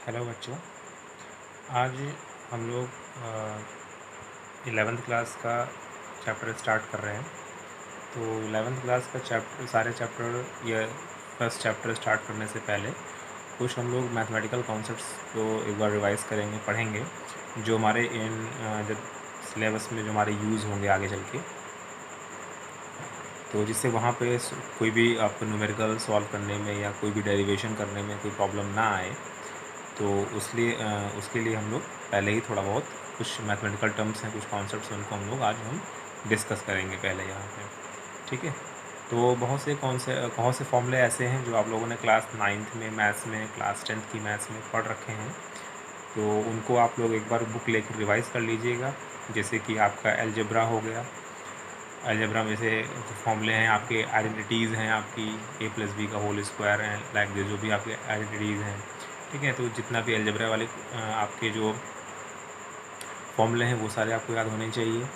Hello बच्चों। आज हम लोग 11th क्लास का चैप्टर स्टार्ट कर रहे हैं। तो 11th क्लास का सारे चैप्टर या फर्स्ट चैप्टर स्टार्ट करने से पहले कुछ हम लोग मैथमेटिकल कॉन्सेप्ट्स को एक बार रिवाइज करेंगे, पढ़ेंगे, जो हमारे जब सिलेबस में जो हमारे यूज़ होंगे आगे चल के, तो जिससे वहाँ पे कोई भी आपको न्यूमेरिकल सॉल्व करने में या कोई भी डेरिवेशन करने में कोई प्रॉब्लम ना आए। तो उसके लिए हम लोग पहले ही थोड़ा बहुत कुछ मैथमेटिकल टर्म्स हैं, कुछ कॉन्सेप्ट्स हैं, उनको हम डिस्कस करेंगे पहले यहाँ पे। ठीक है। तो बहुत से फॉर्मूले ऐसे हैं जो आप लोगों ने क्लास 9th में मैथ्स में, क्लास 10th की मैथ्स में पढ़ रखे हैं। तो उनको आप लोग एक बार बुक लेकर रिवाइज़ कर लीजिएगा। जैसे कि आपका अलजेब्रा हो गया। अलजेब्रा में से फॉर्मूले हैं, आपके आइडेंटिटीज़ हैं, आपकी a+b का होल स्क्वायर है, लाइक दिस, जो भी आपके आइडेंटिटीज़ हैं। ठीक है। तो जितना भी अलजेब्रा वाले आपके जो फॉर्मूले हैं वो सारे आपको याद होने चाहिए।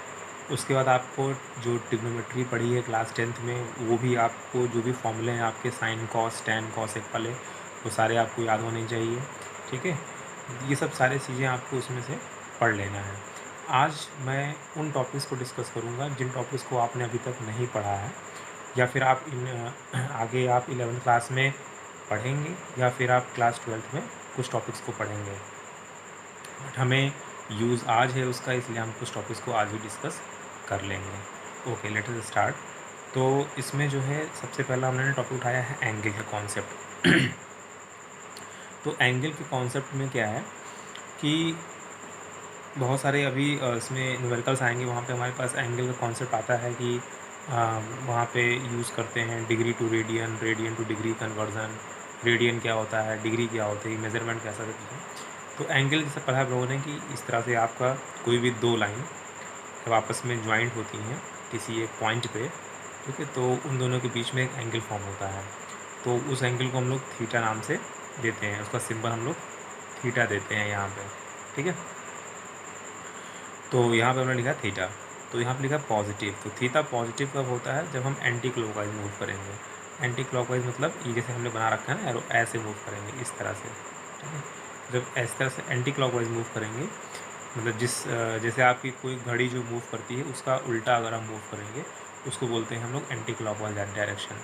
उसके बाद आपको जो ट्रिग्नोमेट्री पढ़ी है क्लास 10th में, वो भी आपको जो भी फॉर्मूले हैं आपके साइन कॉस टैन कॉसेक वाले, वो सारे आपको याद होने चाहिए। ठीक है। ये सब सारी चीज़ें आपको उसमें से पढ़ लेना है। आज मैं उन टॉपिक्स को डिस्कस करूँगा जिन टॉपिक्स को आपने अभी तक नहीं पढ़ा है, या फिर आप आगे आप 11th क्लास में पढ़ेंगे, या फिर आप क्लास 12th में कुछ टॉपिक्स को पढ़ेंगे। बट हमें यूज़ आज है उसका, इसलिए हम कुछ टॉपिक्स को आज भी डिस्कस कर लेंगे। Okay, let us start. तो इसमें जो है सबसे पहला हमने टॉपिक उठाया है एंगल का कॉन्सेप्ट। तो एंगल के कॉन्सेप्ट में क्या है कि बहुत सारे अभी इसमें न्यूमेरिकल्स आएंगे, वहाँ पे हमारे पास एंगल का कॉन्सेप्ट आता है कि वहाँ पे यूज़ करते हैं degree to radian, radian to degree conversion, radian क्या होता है, डिग्री क्या होती है, मेजरमेंट कैसा करते हैं। तो एंगल जैसे पढ़ा आप लोगों ने कि इस तरह से आपका कोई भी दो लाइन जब आपस में ज्वाइंट होती हैं किसी एक पॉइंट पे, ठीक है, तो उन दोनों के बीच में एक एंगल फॉर्म होता है। तो उस एंगल को हम लोग थीटा नाम से देते हैं, उसका सिंबल हम लोग थीटा देते हैं यहाँ पे। ठीक है। तो यहाँ पे हमने लिखा थीटा, तो यहाँ पे लिखा पॉजिटिव। तो थीटा पॉजिटिव कब होता है? जब हम एंटी क्लॉकवाइज मूव करेंगे। एंटी क्लॉकवाइज मतलब ये जैसे हमने बना रखा है ना एरो, ऐसे मूव करेंगे इस तरह से। ठीक है। जब इस तरह से एंटी क्लॉकवाइज मूव करेंगे, मतलब जैसे आपकी कोई घड़ी जो मूव करती है उसका उल्टा अगर हम मूव करेंगे, उसको बोलते हैं हम लोग एंटी क्लॉकवाइज डायरेक्शन।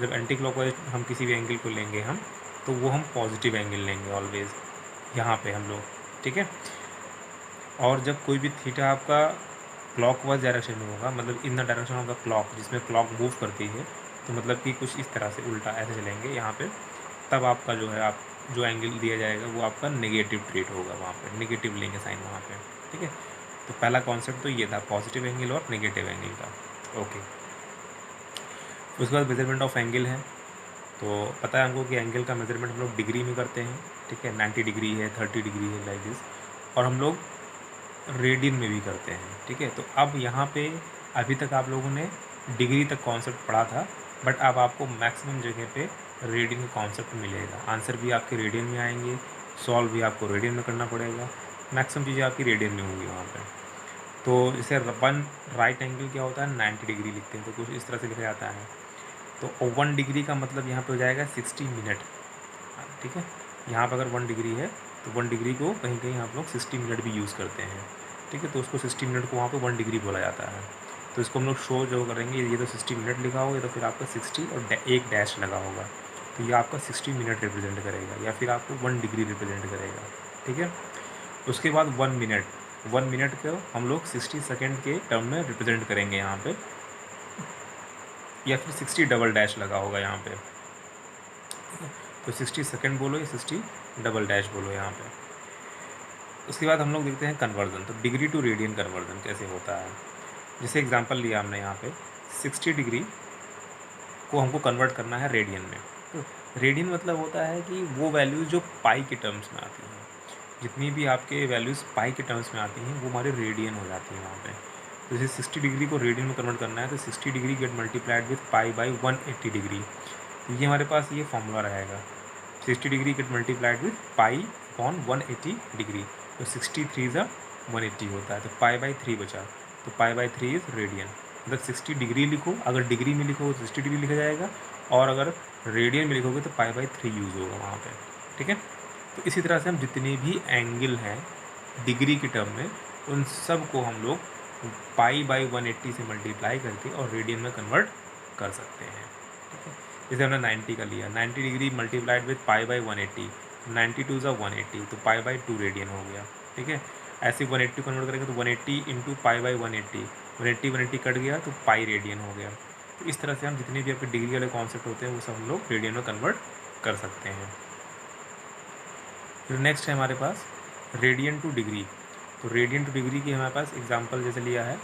जब एंटी क्लॉकवाइज हम किसी भी एंगल को लेंगे हम, तो वो हम पॉजिटिव एंगल लेंगे ऑलवेज़ यहाँ पे हम लोग। ठीक है। और जब कोई भी थीटा आपका क्लॉकवाइज डायरेक्शन में होगा, मतलब in the direction of the clock, जिसमें क्लॉक मूव करती है, तो मतलब कि कुछ इस तरह से उल्टा ऐसे चलेंगे यहाँ पे, तब आपका जो है आप जो एंगल दिया जाएगा वो आपका नेगेटिव ट्रीट होगा, वहाँ पे नेगेटिव लेंगे साइन वहाँ पे। ठीक है। तो पहला कॉन्सेप्ट तो ये था, पॉजिटिव एंगल और नेगेटिव एंगल का। ओके। उसके बाद मेजरमेंट ऑफ एंगल है। तो पता है हमको कि एंगल का मेजरमेंट हम लोग डिग्री में करते हैं। ठीक है। 90 डिग्री है, 30 डिग्री है, लाइक दिस। और हम लोग रेडियन में भी करते हैं। ठीक है। तो अब यहाँ पे अभी तक आप लोगों ने डिग्री तक कॉन्सेप्ट पढ़ा था, बट अब आपको मैक्सिमम जगह पे रेडियन का कॉन्सेप्ट मिलेगा। आंसर भी आपके रेडियन में आएंगे, सॉल्व भी आपको रेडियन में करना पड़ेगा, मैक्सिमम चीज़ें आपकी रेडियन में होंगी वहाँ पे। तो जैसे वन राइट एंगल क्या होता है, 90 डिग्री लिखते हैं, तो कुछ इस तरह से लिखा जाता है। तो 1 डिग्री का मतलब यहाँ पे हो जाएगा 60 मिनट। ठीक है। यहाँ पर अगर 1 डिग्री है तो 1 डिग्री को कहीं कहीं आप लोग 60 मिनट भी यूज़ करते हैं। ठीक है। तो उसको 60 मिनट को वहाँ पे 1 डिग्री बोला जाता है। तो इसको हम लोग शो जो करेंगे, ये तो 60 मिनट लिखा होगा, तो फिर आपका 60 और एक डैश लगा होगा, तो ये आपका 60 मिनट रिप्रेजेंट करेगा, या फिर आपको 1 डिग्री रिप्रेजेंट करेगा। ठीक है। उसके बाद 1 मिनट को हम लोग 60 सेकेंड के टर्म में रिप्रेजेंट करेंगे यहाँ पे, या फिर 60 डबल डैश लगा होगा यहाँ पे। तो 60 सेकेंड बोलो या 60 डबल डैश बोलो यहाँ पे। उसके बाद हम लोग देखते हैं कन्वर्जन। तो डिग्री टू रेडियन कन्वर्जन कैसे होता है। जैसे एग्जांपल लिया हमने यहाँ पे, 60 डिग्री को हमको कन्वर्ट करना है रेडियन में। तो रेडियन मतलब होता है कि वो वैल्यूज़ जो पाई के टर्म्स में आती हैं, जितनी भी आपके वैल्यूज़ पाई के टर्म्स में आती हैं वो हमारे रेडियन हो जाती हैं वहाँ पे। तो जैसे 60 डिग्री को रेडियन में कन्वर्ट करना है, तो 60 degree get multiplied with pi by 180 degree. तो ये हमारे पास ये फॉर्मूला रहेगा, 60 degree get multiplied with pi upon 180 degree. तो 63 ज़ा 180 होता है, तो पाई बाई 3 बचा, तो पाई बाई 3 इज़ रेडियन। मतलब 60 डिग्री लिखो, अगर डिग्री में लिखो तो 60 डिग्री लिखा जाएगा, और अगर रेडियन में लिखोगे तो पाई बाई 3 यूज़ होगा वहाँ पे। ठीक है। तो इसी तरह से हम जितने भी एंगल हैं डिग्री की टर्म में, उन सब को हम लोग पाई बाई 180 से मल्टीप्लाई करके और रेडियन में कन्वर्ट कर सकते हैं। ठीक है, जैसे हमने 90 का लिया, 90 degree multiplied with pi by 180, 92 ज़ा 180, तो पाई बाई 2 रेडियन हो गया। ठीक है, ऐसे 180 कन्वर्ट करेंगे तो 180 इंटू पाई बाई 180, 180 कट गया तो पाई रेडियन हो गया। तो इस तरह से हम जितने भी आपके डिग्री वाले कॉन्सेप्ट होते हैं वो सब हम लोग रेडियन में कन्वर्ट कर सकते हैं। फिर नेक्स्ट है हमारे पास रेडियन टू डिग्री। तो रेडियन टू डिग्री की हमारे पास एग्जांपल जैसे लिया है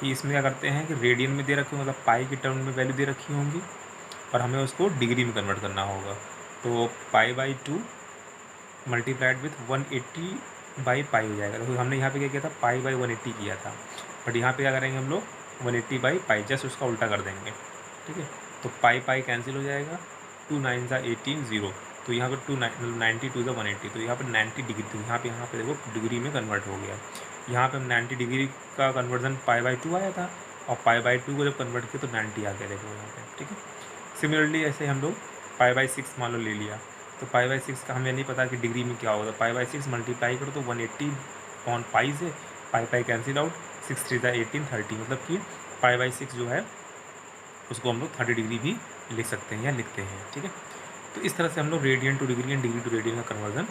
कि इसमें क्या करते हैं कि रेडियन में दे रखी, मतलब पाई की टर्म में वैल्यू दे रखी होंगी और हमें उसको डिग्री में कन्वर्ट करना होगा। तो pi by 2 multiplied with 180 by pi हो जाएगा। तो हमने यहाँ पे क्या किया था, पाई बाई 180 किया था, बट यहाँ पे क्या करेंगे हम लोग 180 बाई पाई, जस्ट उसका उल्टा कर देंगे। ठीक है, तो पाई पाई कैंसिल हो जाएगा, 2 9 ज़ा 18 0, तो यहाँ पर 92 ज़ा 180, तो यहाँ पर 90 डिग्री, तो यहाँ पे देखो डिग्री में कन्वर्ट हो गया। यहाँ पे 90 डिग्री का कन्वर्जन पाई बाई 2 आया था और पाई बाई 2 को जब कन्वर्ट किया तो 90 आ गया देखो यहाँ पे। ठीक है, सिमिलरली ऐसे हम लोग पाई बाई 6 मान लो ले लिया, तो पाई बाई 6 का हमें नहीं पता कि डिग्री में क्या होगा। पाई बाई 6 मल्टीप्लाई करो तो 180 ऑन पाई से पाई पाई कैंसिल आउट, 6 3 ज़ा 18 30, मतलब कि पाई बाई 6 जो है उसको हम लोग 30 डिग्री भी लिख सकते हैं या लिखते हैं। ठीक है, तो इस तरह से हम लोग radian to degree and degree to radian का कन्वर्जन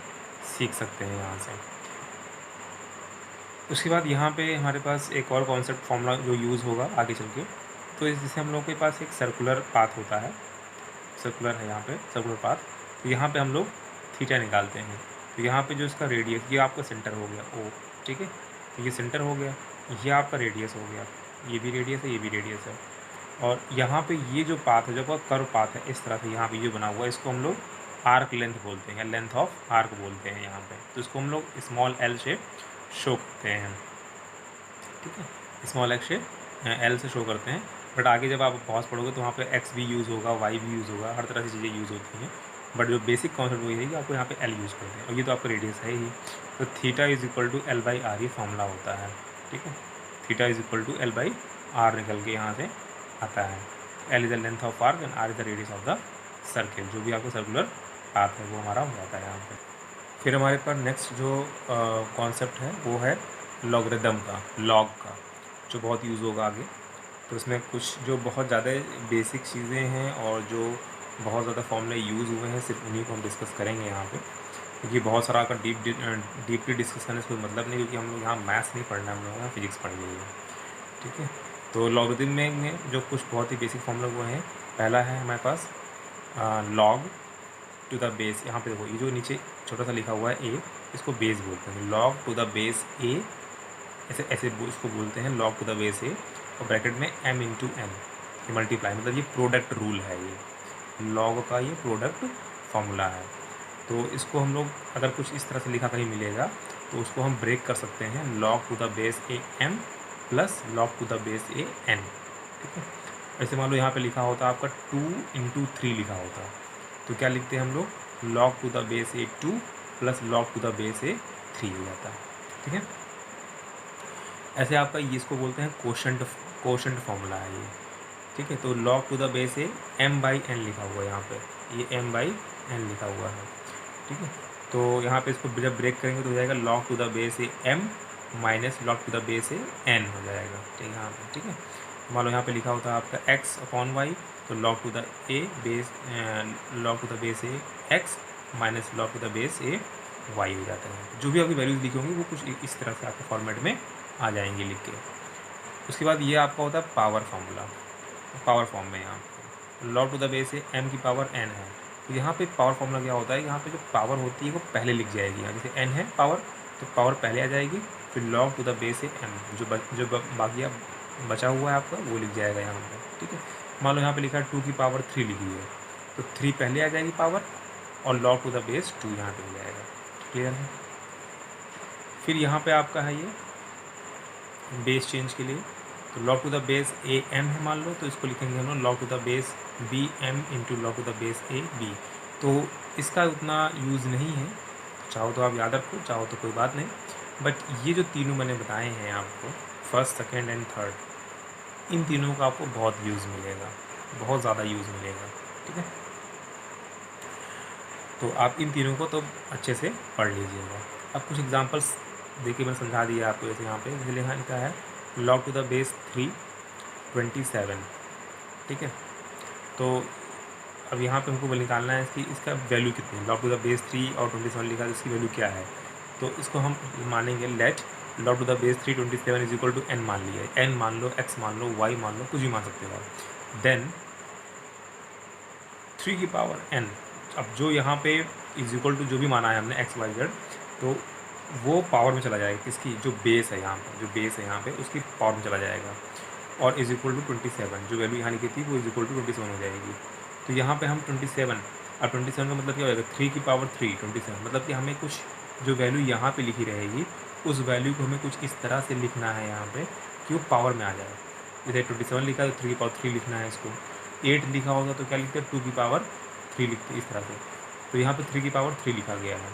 सीख सकते हैं यहाँ से। उसके बाद यहाँ पे हमारे पास एक और कॉन्सेप्ट फॉर्मूला जो यूज़ होगा आगे चल के, तो जैसे हम लोग के पास एक सर्कुलर पाथ होता है, सर्कुलर है यहाँ पे सर्कुलर पाथ, तो यहाँ पे हम लोग थीटा निकालते हैं। तो यहाँ पे जो इसका रेडियस, ये आपका सेंटर हो गया ओ, ठीक है, तो ये सेंटर हो गया, ये आपका रेडियस हो गया, ये भी रेडियस है, ये भी रेडियस है, और यहाँ पे ये जो पाथ है, जो आपका कर्व पाथ है इस तरह से यहाँ पे जो बना हुआ है, इसको हम लोग आर्क लेंथ बोलते हैं या लेंथ ऑफ आर्क बोलते हैं यहाँ पे। तो इसको हम लोग स्मॉल एल शेप शो करते हैं। ठीक है, स्मॉल एक्स शेप एल से शो करते हैं, बट आगे जब आप पॉज पढ़ोगे तो वहाँ पे एक्स भी यूज़ होगा, वाई भी यूज़ होगा, हर तरह की चीज़ें यूज़ होती हैं, बट जो बेसिक कॉन्सेप्ट वही है कि आपको यहाँ पे एल यूज़ करते हैं, और ये तो आपका रेडियस है ही। तो theta is equal to l by r, ये फॉर्मूला होता है। ठीक है, theta is equal to l by r निकल के यहाँ से आता है। L is the length of arc and r is the radius of the circle, जो भी आपको सर्कुलर पाथ है वो हमारा हो जाता है यहाँ पे। फिर हमारे पास नेक्स्ट जो कॉन्सेप्ट है वो है लॉगरिदम का, लॉग का, जो बहुत यूज़ होगा आगे। तो इसमें कुछ जो बहुत ज़्यादा बेसिक चीज़ें हैं और जो बहुत ज़्यादा फॉर्मूले यूज़ हुए हैं, सिर्फ उन्हीं को हम डिस्कस करेंगे यहाँ पे, क्योंकि बहुत सारा का डीपली डिस्कस करने से कोई मतलब नहीं, क्योंकि हम लोग यहाँ मैथ्स नहीं पढ़ना है, हम लोग यहाँ फिजिक्स पढ़नी है। ठीक है, तो लॉगरिदम में जो कुछ बहुत ही बेसिक फॉर्मूले वो हैं, पहला है हमारे पास लॉग टू द बेस, यहाँ पे देखो ये जो नीचे छोटा सा लिखा हुआ है ए, इसको बेस बोलते हैं, लॉग टू द बेस ए, ऐसे ऐसे इसको बोलते हैं लॉग टू द बेस ए, और ब्रैकेट में m इंटू एन, ये मल्टीप्लाई, मतलब ये प्रोडक्ट रूल है, ये लॉग का ये प्रोडक्ट फॉर्मूला है। तो इसको हम लोग अगर कुछ इस तरह से लिखा कहीं मिलेगा तो उसको हम ब्रेक कर सकते हैं, log to the base a m plus log to the base A n। ठीक है, ऐसे मान लो यहाँ पे लिखा होता आपका 2 इंटू 3 लिखा होता, तो क्या लिखते हैं हम लोग, log to the base a 2 plus log to the base a 3 हो जाता है। ठीक है, ऐसे आपका ये इसको बोलते हैं कोशेंट फॉर्मूला है ये। ठीक है, तो log to the base a m by n लिखा हुआ है यहाँ पे, ये m बाई एन लिखा हुआ है। ठीक है, तो यहाँ पे इसको जब ब्रेक करेंगे तो हो जाएगा log to the base a m minus log to the base A n हो जाएगा। ठीक है, यहाँ पे ठीक है, मान लो यहाँ पे लिखा होता है आपका x अपॉन वाई, तो log to the base A x minus log to the base A y हो जाता है। जो भी आपकी वैल्यूज़ लिखी होंगी वो कुछ इस तरह से आपके फॉर्मेट में आ जाएंगे लिख के। उसके बाद ये आपका होता है पावर फार्मूला, पावर फॉर्म में यहाँ log to the base a m की पावर n है, तो यहाँ पे पावर फार्मूला क्या होता है, यहाँ पे जो पावर होती है वो पहले लिख जाएगी, यहाँ जैसे n है पावर, तो पावर पहले आ जाएगी, फिर log to the base a m, जो बाकी बचा हुआ है आपका वो लिख जाएगा यहाँ पर। ठीक है, मान लो यहाँ पे लिखा है 2 की पावर 3 लिखी है, तो 3 पहले आ जाएगी पावर और लॉग टू द बेस 2 यहाँ पे हो जाएगा। क्लियर है, फिर यहाँ पे आपका है ये बेस चेंज के लिए, तो log to the base a m है मान लो, तो इसको लिखेंगे हम लोग log to the base b m into log to the base a b. तो इसका उतना यूज़ नहीं है, चाहो तो आप याद रखो, चाहो तो कोई बात नहीं, बट ये जो तीनों मैंने बताए हैं आपको, फर्स्ट सेकेंड एंड थर्ड, इन तीनों का आपको बहुत यूज़ मिलेगा, बहुत ज़्यादा यूज़ मिलेगा। ठीक है, तो आप इन तीनों को तो अच्छे से पढ़ लीजिएगा। अब कुछ एग्जांपल्स देखिए, मैंने समझा दिया आपको। जैसे यहाँ पे इसलिए यहाँ लिखा है log टू द बेस 3 27, ठीक है। तो अब यहाँ पे हमको निकालना है कि इसका वैल्यू कितनी है। log टू द बेस 3 और 27 लिखा है, तो इसकी वैल्यू क्या है। तो इसको हम मानेंगे let log to the base 3 27 is equal to n मान लिया है। n मान लो, x मान लो, y मान लो, कुछ भी मान सकते हो आप। देन 3 की पावर n, अब जो यहाँ पे इज इक्वल टू जो भी माना है हमने x y z, तो वो पावर में चला जाएगा किसकी, जो बेस है यहाँ पे, जो बेस है यहाँ पे उसकी पावर में चला जाएगा। और इज इक्वल टू 27, जो वैल्यू यहाँ लिखी थी वो इज इक्वल टू 27 हो जाएगी। तो यहाँ पे हम 27, अब 27 का मतलब क्या होगा, 3 की पावर 3 27, मतलब कि हमें कुछ जो वैल्यू यहाँ पे लिखी रहेगी उस वैल्यू को हमें कुछ इस तरह से लिखना है यहाँ पे कि वो पावर में आ जाए। जैसे 27 लिखा है तो 3 की पावर 3 लिखना है इसको। 8 लिखा होगा तो क्या लिखते हैं, 2 की पावर 3 लिखते हैं इस तरह से। तो यहाँ पे 3 की पावर 3 लिखा गया है।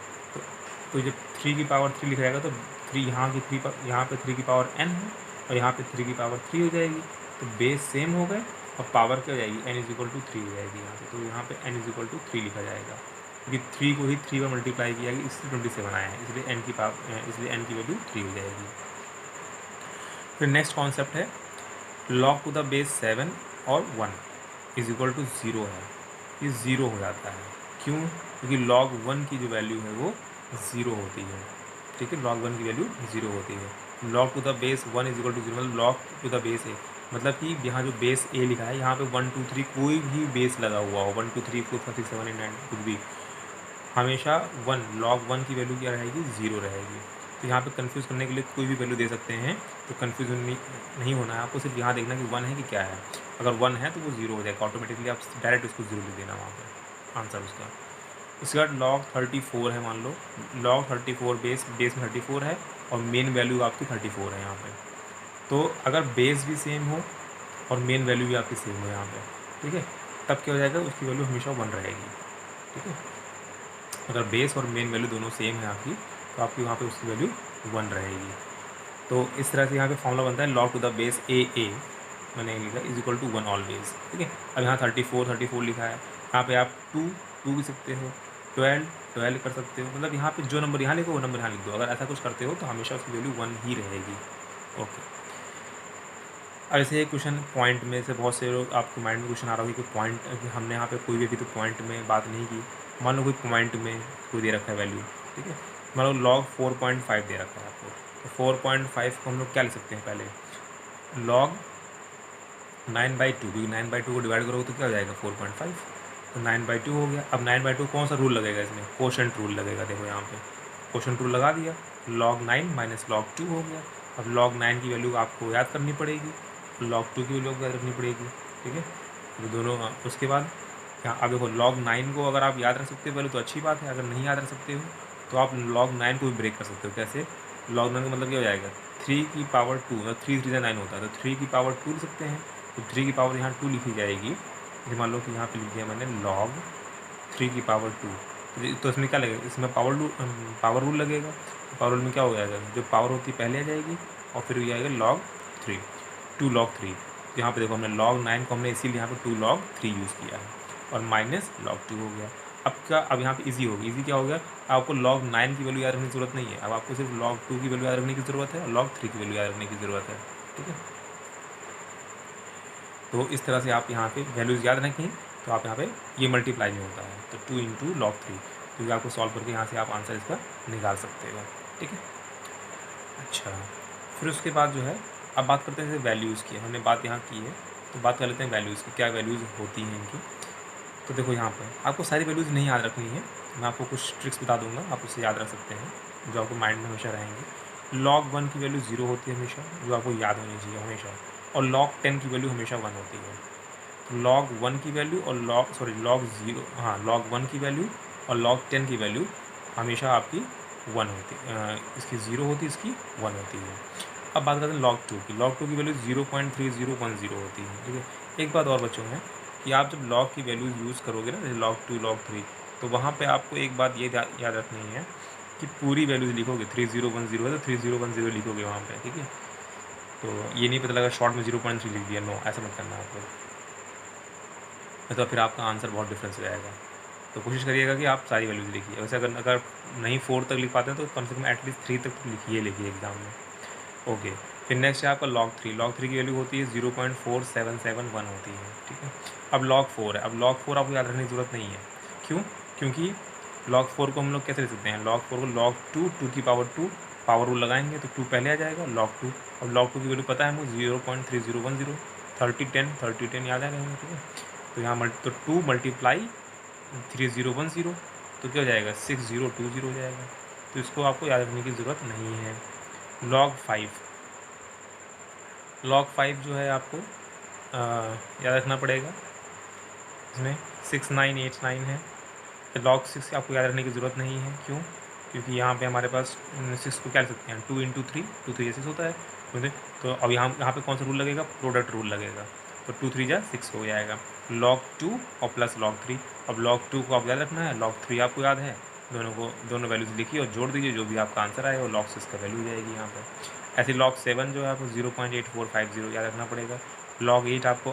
तो जब 3 की पावर 3 लिखा जाएगा तो 3 यहाँ की 3 यहाँ पे 3 की पावर n है और यहाँ पे 3 की पावर 3 हो जाएगी। तो बेस सेम हो गए और पावर क्या हो जाएगी, n इज इक्वल टू 3 हो जाएगी यहाँ पे। तो यहाँ पे n इज इक्वल टू 3 लिखा जाएगा, क्योंकि 3 को ही 3 पर मल्टीप्लाई किया गया, इसलिए 27 आया है, इसलिए n की पावर, इसलिए n की वैल्यू 3 हो जाएगी। फिर नेक्स्ट कॉन्सेप्ट है log टू द बेस 7 और 1 इज इक्वल टू 0 है। ये 0 हो जाता है, क्यों, क्योंकि log 1 की जो वैल्यू है वो 0 होती है, ठीक है। log 1 की वैल्यू 0 होती है। log to the base 1 is equal to 0, मतलब log to the base a, मतलब कि यहाँ जो बेस ए लिखा है यहाँ पे 1 2 3 कोई भी बेस लगा हुआ हो, 1 2 3 4 5 6 7 8 9 कुछ भी, हमेशा 1 log 1 की वैल्यू क्या रहेगी, 0 रहेगी। तो यहाँ पे कंफ्यूज करने के लिए कोई भी वैल्यू दे सकते हैं, तो कंफ्यूज नहीं होना है आपको, सिर्फ यहाँ देखना कि 1 है कि क्या है। अगर 1 है तो वो 0 हो जाएगा ऑटोमेटिकली, आप डायरेक्ट उसको 0 लिख देना वहाँ पे आंसर उसका। उसके बाद log 34 है, मान लो log 34 बेस में 34 है और मेन वैल्यू आपकी 34 है यहाँ पे। तो अगर बेस भी सेम हो और मेन वैल्यू भी आपकी सेम हो यहाँ पे, ठीक है, तब क्या हो जाएगा, उसकी वैल्यू हमेशा 1 रहेगी, ठीक है। अगर बेस और मेन वैल्यू दोनों सेम है आपकी, तो आपकी वहाँ पे उसकी वैल्यू 1 रहेगी। तो इस तरह से यहाँ पे फॉर्मूला बनता है log टू द बेस ए मैंने लिखा इज इक्वल टू 1 ऑलवेज, ठीक है। अब यहाँ 34 लिखा है, यहाँ पे आप 2 भी सकते हो, 12 कर सकते हो, मतलब यहाँ पे जो नंबर यहाँ लिखो वो नंबर यहाँ लिख दो। अगर ऐसा कुछ करते हो तो हमेशा उसकी वैल्यू 1 ही रहेगी, ओके। अब ऐसे क्वेश्चन पॉइंट में से बहुत से लोग आपके माइंड में क्वेश्चन आ रहा होगा कि पॉइंट, कि हमने यहाँ पे कोई भी अभी तो पॉइंट में बात नहीं की। मान लो कोई पॉइंट में कोई दे रखा है वैल्यू, ठीक है, मान लो log 4.5 दे रखा है आपको। तो 4.5 को हम लोग क्या लिख सकते हैं, पहले log 9/2, क्योंकि 9/2 को डिवाइड करोगे तो क्या हो जाएगा 4.5, तो 9/2 हो गया। अब 9/2 कौन सा रूल लगेगा इसमें, कोशेंट रूल लगेगा। देखो यहाँ पे कोशेंट रूल लगा दिया, log 9 माइनस log 2 हो गया। अब log 9 की वैल्यू आपको याद करनी पड़ेगी, log 2 की वैल्यू याद रखनी पड़ेगी, ठीक है। तो दोनों, उसके बाद यहाँ अब देखो log 9 को अगर आप याद रख सकते हो पहले तो अच्छी बात है, अगर नहीं याद रख सकते हो तो आप log 9 को भी ब्रेक कर सकते हो। कैसे, log 9 का मतलब क्या हो जाएगा, 3 की पावर 2, मतलब 3 3 9 होता है, तो 3 की पावर 2 लिख सकते हैं। तो 3 की पावर यहाँ 2 लिखी जाएगी। जैसे मान लो कि यहाँ पे लिख दिया मैंने log 3 की पावर 2, तो इसमें क्या लगेगा, इसमें पावर रूल लगेगा। पावर रूल में क्या हो जाएगा, जो पावर होती है पहले आ जाएगी और फिर हो जाएगा log 3, 2 log 3। तो यहाँ पे देखो हमने log 9 को हमने इसीलिए यहाँ पे 2 log 3 यूज़ किया है और माइनस log 2 हो गया। अब क्या, अब यहाँ पे इजी होगी, इजी क्या हो गया, आपको log 9 की वैल्यू याद रखने की जरूरत नहीं है, अब आपको सिर्फ log 2 की वैल्यू याद रखने की ज़रूरत है और log 3 की वैल्यू याद रखने की ज़रूरत है, ठीक है। तो इस तरह से आप यहाँ पे वैल्यूज़ याद रखें तो आप यहाँ पे ये मल्टीप्लाई में होता है, तो 2 × log 3, क्योंकि आपको सॉल्व करके यहाँ से आप आंसर इसका निकाल सकते हो, ठीक है। अच्छा, फिर उसके बाद जो है अब बात करते हैं वैल्यूज़ की। हमने बात यहाँ की है तो बात कर लेते हैं वैल्यूज़ की, क्या वैल्यूज़ होती हैं इनकी। तो देखो यहाँ पर आपको सारी वैल्यूज़ नहीं याद रखनी है, मैं आपको कुछ ट्रिक्स बता दूंगा, आप उससे याद रख सकते हैं जो आपको माइंड में हमेशा रहेंगे। log 1 की वैल्यू 0 होती है हमेशा, जो आपको याद होनी चाहिए हमेशा, और log 10 की वैल्यू हमेशा 1 होती है। तो log 1 की वैल्यू और log 1 की वैल्यू और log 10 की वैल्यू हमेशा आपकी 1 होती है, इसकी 0 होती है, इसकी 1 होती है। अब बात करते हैं log 2 की। log 2 की वैल्यू 0.3010 होती है, ठीक है। एक बात और बच्चों में कि आप जब log की वैल्यू यूज़ करोगे ना, जैसे log 2 log 3, तो वहाँ पे आपको एक बात ये याद रखनी है कि पूरी वैल्यूज़ लिखोगे, 3010 है तो 3010 लिखोगे वहाँ पे, ठीक है। तो ये नहीं पता लगा शॉर्ट में 0.3 लिख दिया, नो, ऐसा मत करना आपको, तो फिर आपका आंसर बहुत डिफरेंस हो जाएगा। तो कोशिश करिएगा कि आप सारी वैल्यूज़ लिखिए। वैसे अगर नहीं 4 तक लिख पाते हैं तो कम से कम एटलीस्ट 3 तक तो लिखिए एग्ज़ाम में। ओके, फिर नेक्स्ट है आपका log 3। log 3 की वैल्यू होती है 0.4771 होती है, ठीक है। अब log 4 है। अब log 4 आपको याद रखने की ज़रूरत नहीं है। क्यों? क्योंकि log 4 को हम लोग कैसे लिख सकते हैं? log 4 को log 2 की पावर 2 पावर रूल लगाएंगे तो 2 पहले आ जाएगा log 2। अब log 2 की वैल्यू पता है हमको 0.3010, 30 10 याद आ गया, ठीक है। तो यहाँ तो 2 मल्टीप्लाई 3010 तो क्या हो जाएगा 6020 हो जाएगा। तो इसको आपको याद रखने की ज़रूरत नहीं है। log 5 जो है आपको याद रखना पड़ेगा। इसमें 6989 है। तो log 6 आपको याद रखने की ज़रूरत नहीं है। क्यों? क्योंकि यहाँ पे हमारे पास 6 को क्या लिख सकते हैं 2 × 3 2 3 6 होता है। तो अब यहाँ पे कौन सा रूल लगेगा? प्रोडक्ट रूल लगेगा। तो 2 3 जा 6 हो जाएगा। log 2 और प्लस log 3। अब log 2 को आप याद रखना है, log 3 आपको याद है। दोनों वैल्यूज़ लिखिए और जोड़ दीजिए, जो भी आपका आंसर आएगा वो log 6 का वैल्यू जाएगी यहाँ पर। ऐसे log 7 जो है आपको 0.8450 याद रखना पड़ेगा। log 8 आपको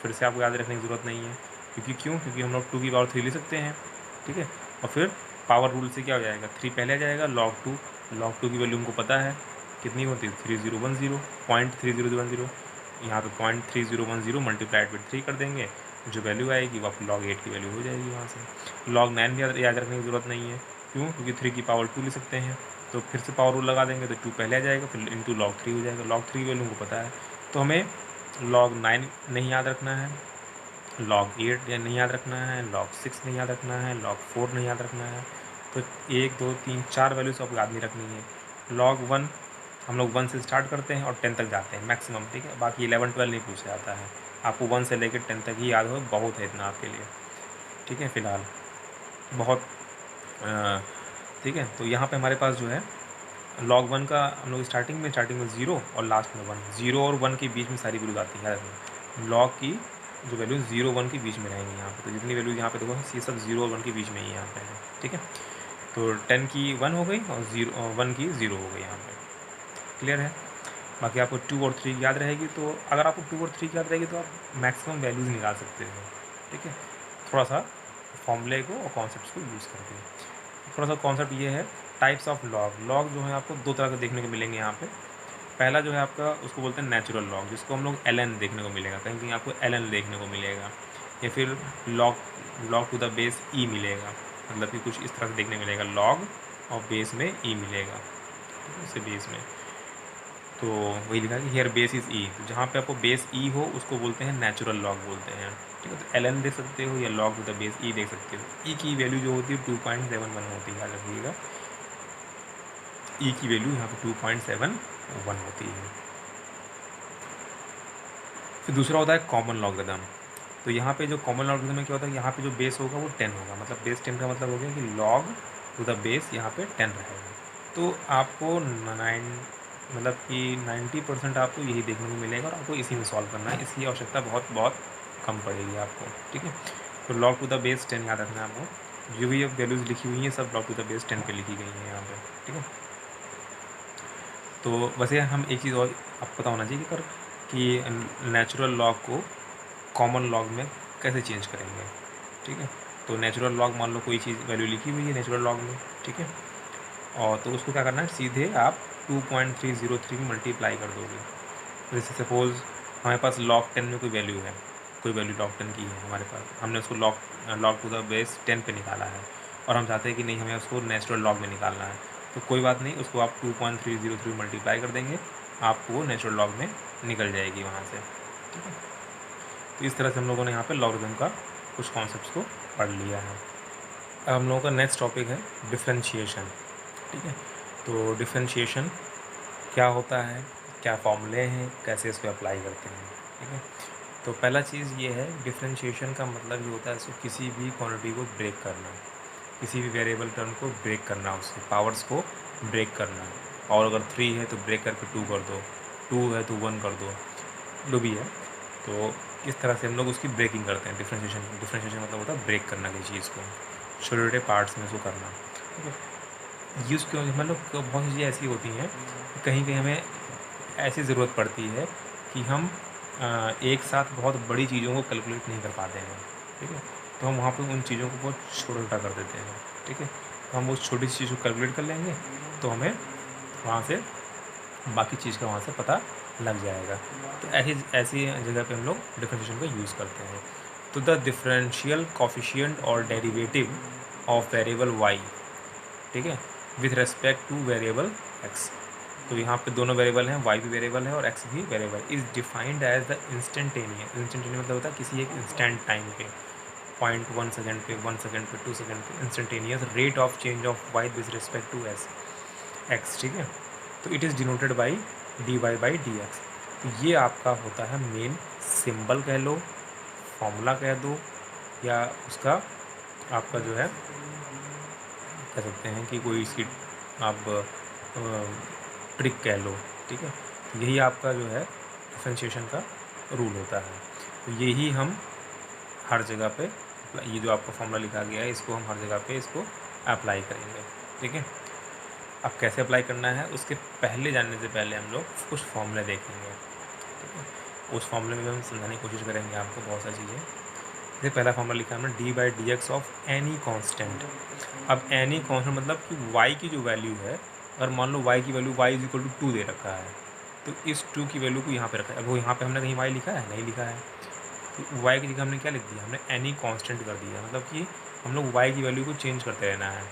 फिर से आपको याद रखने की ज़रूरत नहीं है। क्योंकि हम लोग 2 की पावर 3 ले सकते हैं, ठीक है। और फिर पावर रूल से क्या हो जाएगा 3 पहले आ जाएगा। log 2 की वैल्यू हमको पता है कितनी होती है 3010 यहाँ पे 0.3010 मल्टीप्लाइड विद 3 कर देंगे, जो वैल्यू आएगी वो आपको log 8 की वैल्यू हो जाएगी वहाँ से। log 9 भी याद रखने की ज़रूरत नहीं है। क्यों? क्योंकि 3 की पावर 2 ले सकते हैं, तो फिर से पावर रूल लगा देंगे तो 2 पहले आ जाएगा, फिर इंटू log 3 हो जाएगा। log 3 की वैल्यू हमको पता है, तो हमें log 9 नहीं याद रखना है, log 8 नहीं याद रखना है, log 6 नहीं याद रखना है, log 4 नहीं याद रखना है। तो 1 2 3 4 वैल्यूज़ आपको याद नहीं रखनी है। log 1 हम लोग 1 से स्टार्ट करते हैं और 10 तक जाते हैं मैक्सिमम, ठीक है। बाकी 11 12 नहीं पूछा जाता है। आपको 1 से लेकर 10 तक ही याद हो, बहुत है इतना आपके लिए, ठीक है। फ़िलहाल बहुत ठीक है। तो यहाँ पे हमारे पास जो है log 1 का हम लोग स्टार्टिंग में 0 और लास्ट में 1, 0 और 1 के बीच में सारी वैल्यूज आती है। log की जो वैल्यू 0 1 के बीच में रहेंगी यहाँ पे, तो जितनी वैल्यू यहाँ पे देखो ये सब 0 और 1 के बीच में ही यहाँ पे है, ठीक है। तो 10 की 1 हो गई और 1 की 0 हो गई यहाँ पे, क्लियर है। बाकी आपको 2 और 3 याद रहेगी, तो अगर आपको 2 और 3 याद रहेगी तो आप मैक्सिमम वैल्यूज़ निकाल सकते हो, ठीक है। थोड़ा सा फॉर्मूले को और कॉन्सेप्ट को यूज़ करके। थोड़ा सा कॉन्सेप्ट ये है टाइप्स ऑफ लॉग जो है आपको 2 तरह के देखने को मिलेंगे यहाँ पे। पहला जो है आपका उसको बोलते हैं नेचुरल लॉग, जिसको हम लोग ln देखने को मिलेगा, कहीं कहीं आपको ln देखने को मिलेगा, या फिर log to the base e मिलेगा, मतलब कि कुछ इस तरह से देखने मिलेगा, log और बेस में e मिलेगा, इसे बेस में। तो वही लिखा है कि हेयर बेस इज़ ई, तो जहाँ पे आपको बेस ई हो उसको बोलते हैं नेचुरल लॉग बोलते हैं, ठीक है। तो ln देख सकते हो या log टू द बेस ई देख सकते हो। ई की वैल्यू जो होती है 2.71 होती है, याद रखिएगा। ई की वैल्यू यहाँ पे 2.71 होती है। फिर दूसरा होता है कॉमन लॉगरिथम। तो यहाँ पे जो कॉमन लॉगरिथम में क्या होता है, यहाँ पे जो बेस होगा वो 10 होगा, मतलब बेस 10 का मतलब हो गया कि log टू द बेस यहाँ पे 10 रहेगा। तो आपको 90% आपको यही देखने को मिलेगा और आपको इसी में सॉल्व करना है, इसकी आवश्यकता बहुत बहुत कम पड़ेगी आपको, ठीक है। तो log टू द बेस 10 याद रखना है आपको। जो भी वैल्यूज़ लिखी हुई हैं सब log टू द बेस 10 पे लिखी गई हैं यहाँ पे, ठीक है। तो वैसे हम एक चीज़ और आपको पता होना चाहिए कि नेचुरल लॉग को कॉमन लॉग में कैसे चेंज करेंगे, ठीक है। तो नेचुरल लॉग मान लो कोई चीज़ वैल्यू लिखी हुई है नेचुरल लॉग में, ठीक है, और तो उसको क्या करना है, सीधे आप 2.303 में मल्टीप्लाई कर दोगे। जैसे सपोज़ हमारे पास log 10 में कोई वैल्यू है, कोई वैल्यू log 10 की है हमारे पास, हमने उसको log टू द बेस 10 पे निकाला है और हम चाहते हैं कि नहीं हमें उसको नेचुरल लॉग में निकालना है, तो कोई बात नहीं, उसको आप 2.303 मल्टीप्लाई कर देंगे, आपको वो नेचुरल लॉग में निकल जाएगी वहाँ से, ठीक है। तो इस तरह से हम लोगों ने यहाँ पे लॉगरिथम का कुछ कॉन्सेप्ट्स को पढ़ लिया है। अब हम लोगों का नेक्स्ट टॉपिक है डिफरेंशिएशन, ठीक है। तो डिफरेंशिएशन क्या होता है, क्या फॉर्मूले हैं, कैसे इसको अप्लाई करते हैं, ठीक है। तो पहला चीज़ ये है, डिफरेंशिएशन का मतलब ये होता है इसको किसी भी क्वांटिटी को ब्रेक करना, किसी भी वेरिएबल टर्म को ब्रेक करना, उसके पावर्स को ब्रेक करना। और अगर 3 है तो ब्रेक करके 2 कर दो, 2 है तो 1 कर दो, जो भी है। तो इस तरह से हम लोग उसकी ब्रेकिंग करते हैं। डिफरेंशिएशन मतलब होता है ब्रेक करना किसी चीज़ को, छोटे छोटे पार्ट्स में उसको करना, ठीक है। यूज़ क्यों, मतलब बहुत चीज़ें ऐसी होती हैं कहीं कहीं हमें ऐसी ज़रूरत पड़ती है कि हम एक साथ बहुत बड़ी चीज़ों को कैलकुलेट नहीं कर पाते हैं, ठीक है। तो हम वहाँ पे उन चीज़ों को बहुत छोटा कर देते हैं, ठीक है। तो हम उस छोटी सी चीज़ को कैलकुलेट कर लेंगे तो हमें वहाँ से बाकी चीज़ का वहाँ से पता लग जाएगा। तो ऐसी जगह पे हम लोग डिफरेंशिएशन का यूज़ करते हैं। तो द डिफरेंशियल कोफिशिएंट और डेरिवेटिव ऑफ वेरिएबल वाई, ठीक है, with respect two variable x. तो यहाँ पे दोनों वेरिएबल हैं, वाई भी वेरिएबल है और एक्स भी variable, is defined as the instantaneous. Instantaneous मतलब होता है किसी एक इंस्टेंट टाइम पे, 0.1 सेकेंड पे, 1 सेकेंड पे, 2 सेकेंड पे, instantaneous rate of change of y with respect to एस एक्स, ठीक है। तो it is denoted by d y by d x. तो ये आपका होता है मेन सिंबल कह लो, फॉर्मूला कह दो, या उसका आपका जो है कह सकते हैं कि कोई इसकी आप ट्रिक कह लो, ठीक है। तो यही आपका जो है डिफरेंशिएशन का रूल होता है। तो यही हम हर जगह पे, ये जो आपका फॉर्मूला लिखा गया है इसको हम हर जगह पे इसको अप्लाई करेंगे, ठीक है। अब कैसे अप्लाई करना है उसके पहले जानने से पहले हम लोग कुछ फॉर्मूले देखेंगे, ठीक है। उस फॉर्मूले में हम समझाने की कोशिश करेंगे आपको बहुत सारी चीज़ें। जैसे पहला फॉर्मूला लिखा है हमने d by d x of any constant. अब एनी कॉन्स्टेंट मतलब कि वाई की जो वैल्यू है, अगर मान लो वाई की value y is equal to 2 दे रखा है, तो इस 2 की वैल्यू को यहाँ पे रखा है। अब वो यहाँ पे हमने कहीं वाई लिखा है, नहीं लिखा है, तो वाई की जगह हमने क्या लिख दिया, हमने एनी कांस्टेंट कर दिया। मतलब कि हम लोग वाई की वैल्यू को चेंज करते रहना है,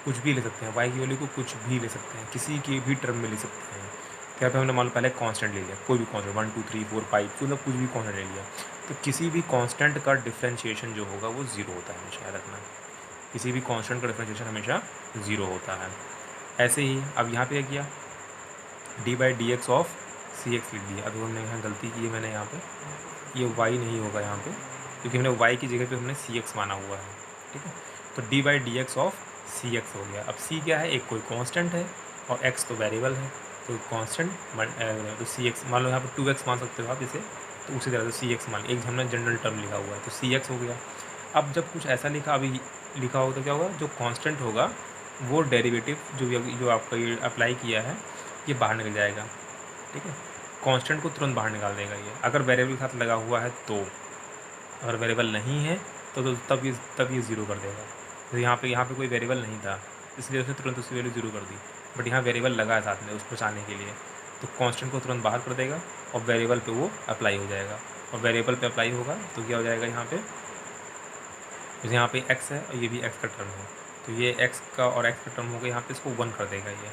कुछ भी ले सकते हैं, वाई की वैल्यू को कुछ भी ले सकते हैं, किसी की भी टर्म में ले सकते हैं। तो यहाँ पे हमने मान लो पहले कांस्टेंट ले लिया, कोई भी कांस्टेंट 1 2 3 4 5, मतलब कुछ भी कांस्टेंट ले लिया। तो किसी भी कांस्टेंट का डिफरेंशिएशन जो होगा वो ज़ीरो होता है, हमेशा याद रखना। किसी भी कांस्टेंट का डिफरेंशिएशन हमेशा ज़ीरो होता है। ऐसे ही अब यहाँ पे क्या किया, d by d x of c x लिख दिया। अभी हमने यहाँ गलती की है, मैंने यहाँ पे ये वाई नहीं होगा यहाँ पे, क्योंकि हमने वाई की जगह पे हमने सी एक्स माना हुआ है, ठीक है। तो d by d x of c x हो गया। अब सी क्या है, एक कोई कांस्टेंट है और एक्स तो वेरिएबल है, तो कांस्टेंट तो सी एक्स मान लो, यहाँ पर 2x मान सकते हो आप इसे, तो उसी तरह से सी एक्स मान, एक हमने जनरल टर्म लिखा हुआ है तो सी एक्स हो गया। अब जब कुछ ऐसा लिखा अभी लिखा हो तो क्या होगा, जो कांस्टेंट होगा वो डेरिवेटिव जो आपका ये अप्लाई किया है ये बाहर निकल जाएगा, ठीक है। कांस्टेंट को तुरंत बाहर निकाल देगा ये, अगर वेरिएबल के साथ लगा हुआ है तो। अगर वेरिएबल नहीं है तो तब ये ज़ीरो कर देगा। तो यहाँ पे कोई वेरिएबल नहीं था, इसलिए उसने तुरंत उसकी वैल्यू ज़ीरो कर दी। बट यहाँ वेरिएबल लगा है साथ में उसको बचाने के लिए, तो कांस्टेंट को तुरंत बाहर कर देगा और वेरिएबल पे वो अप्लाई हो जाएगा। और वेरिएबल पे अप्लाई होगा तो क्या हो जाएगा, यहाँ पे जैसे यहाँ पे एक्स है और ये भी एक्स का टर्म है, तो ये एक्स का और एक्स का टर्म होगा, यहाँ पे इसको 1 कर देगा ये।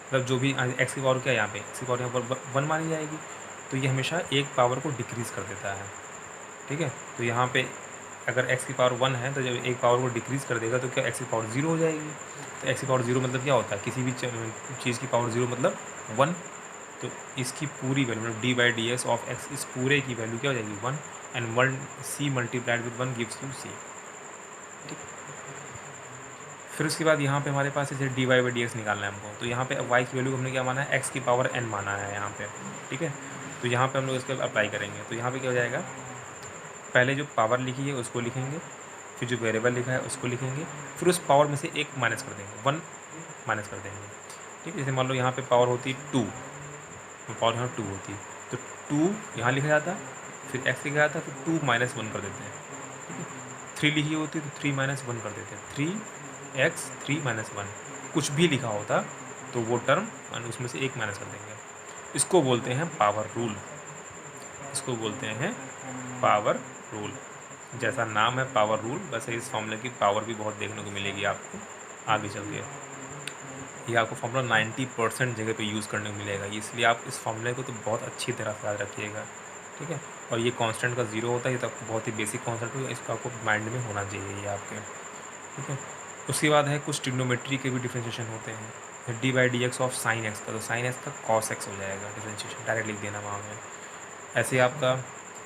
मतलब जो भी एक्स की पावर क्या है, यहाँ पे एक्स की पावर यहाँ पर 1 मानी जाएगी, तो ये हमेशा एक पावर को डिक्रीज़ कर देता है, ठीक है। तो यहाँ पे अगर एक्स की पावर 1 है तो जब एक पावर को डिक्रीज़ कर देगा तो क्या एक्स की पावर 0 हो जाएगी। तो एक्स की पावर 0 मतलब क्या होता है, किसी भी चीज़ की पावर 0 मतलब 1। तो इसकी पूरी वैल्यू मतलब d by d x of x, इस पूरे की वैल्यू क्या हो जाएगी 1, and 1 c multiplied with 1 gives you c, ठीक। फिर उसके बाद यहाँ पे हमारे पास जैसे d y by d x निकालना है हमको, तो यहाँ पे वाई की वैल्यू हमने क्या माना है, एक्स की पावर n माना है यहाँ पे, ठीक है। तो यहाँ पे हम लोग इसके अप्लाई करेंगे, तो यहाँ पे क्या हो जाएगा, पहले जो पावर लिखी है उसको लिखेंगे, फिर जो वेरिएबल लिखा है उसको लिखेंगे, फिर उस पावर में से एक माइनस कर देंगे, 1 माइनस कर देंगे, ठीक है। जैसे मान लो यहाँ पे पावर होती 2, पावर यहाँ 2 होती, तो 2 यहाँ लिखा जाता, फिर x लिखा जाता, फिर 2 माइनस 1 कर देते हैं, ठीक है। 3 लिखी होती तो 3 माइनस 1 कर देते हैं, 3x 3 माइनस 1, कुछ भी लिखा होता तो वो टर्म उसमें से एक माइनस कर देंगे। इसको बोलते हैं पावर रूल, इसको बोलते हैं पावर रूल। जैसा नाम है पावर रूल, वैसे इस फॉर्मूले की पावर भी बहुत देखने को मिलेगी आपको आगे चल के। ये आपको फॉर्मूला 90% जगह पे यूज़ करने को मिलेगा, इसलिए आप इस फॉर्मूले को तो बहुत अच्छी तरह से याद रखिएगा, ठीक है। और ये कांस्टेंट का 0 होता है, ये तो आपको बहुत ही बेसिक कांस्टेंट है, इसको आपको माइंड में होना चाहिए ये आपके, ठीक है। उसके बाद है कुछ ट्रिग्नोमेट्री के भी डिफ्रेंशिएशन होते हैं, D by d x of sine x का, तो साइन एक्स का कॉस एक्स हो जाएगा डिफ्रेंशिएशन, डायरेक्ट लिख देना वहाँ में। ऐसे आपका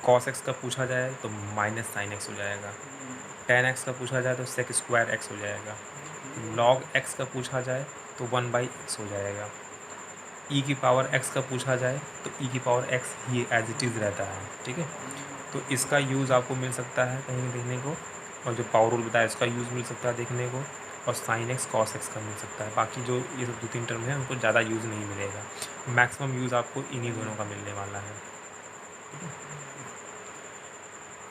कॉस एक्स का पूछा जाए तो माइनस साइन एक्स हो जाएगा, टेन एक्स का पूछा जाए तो सेक स्क्वायर एक्स हो जाएगा, लॉग एक्स का पूछा जाए तो 1/x हो जाएगा, ई की पावर x का पूछा जाए तो ई की पावर x ही एज इट इज़ रहता है, ठीक है। तो इसका यूज़ आपको मिल सकता है कहीं देखने को, और जो पावर रूल बताया इसका यूज़ मिल सकता है देखने को, और साइन एक्स कॉस एक्स का मिल सकता है। बाकी जो ये सब 2-3 टर्म है उनको ज़्यादा यूज़ नहीं मिलेगा, मैक्सिमम यूज़ आपको इन्हीं दोनों का मिलने वाला है, ठीक है।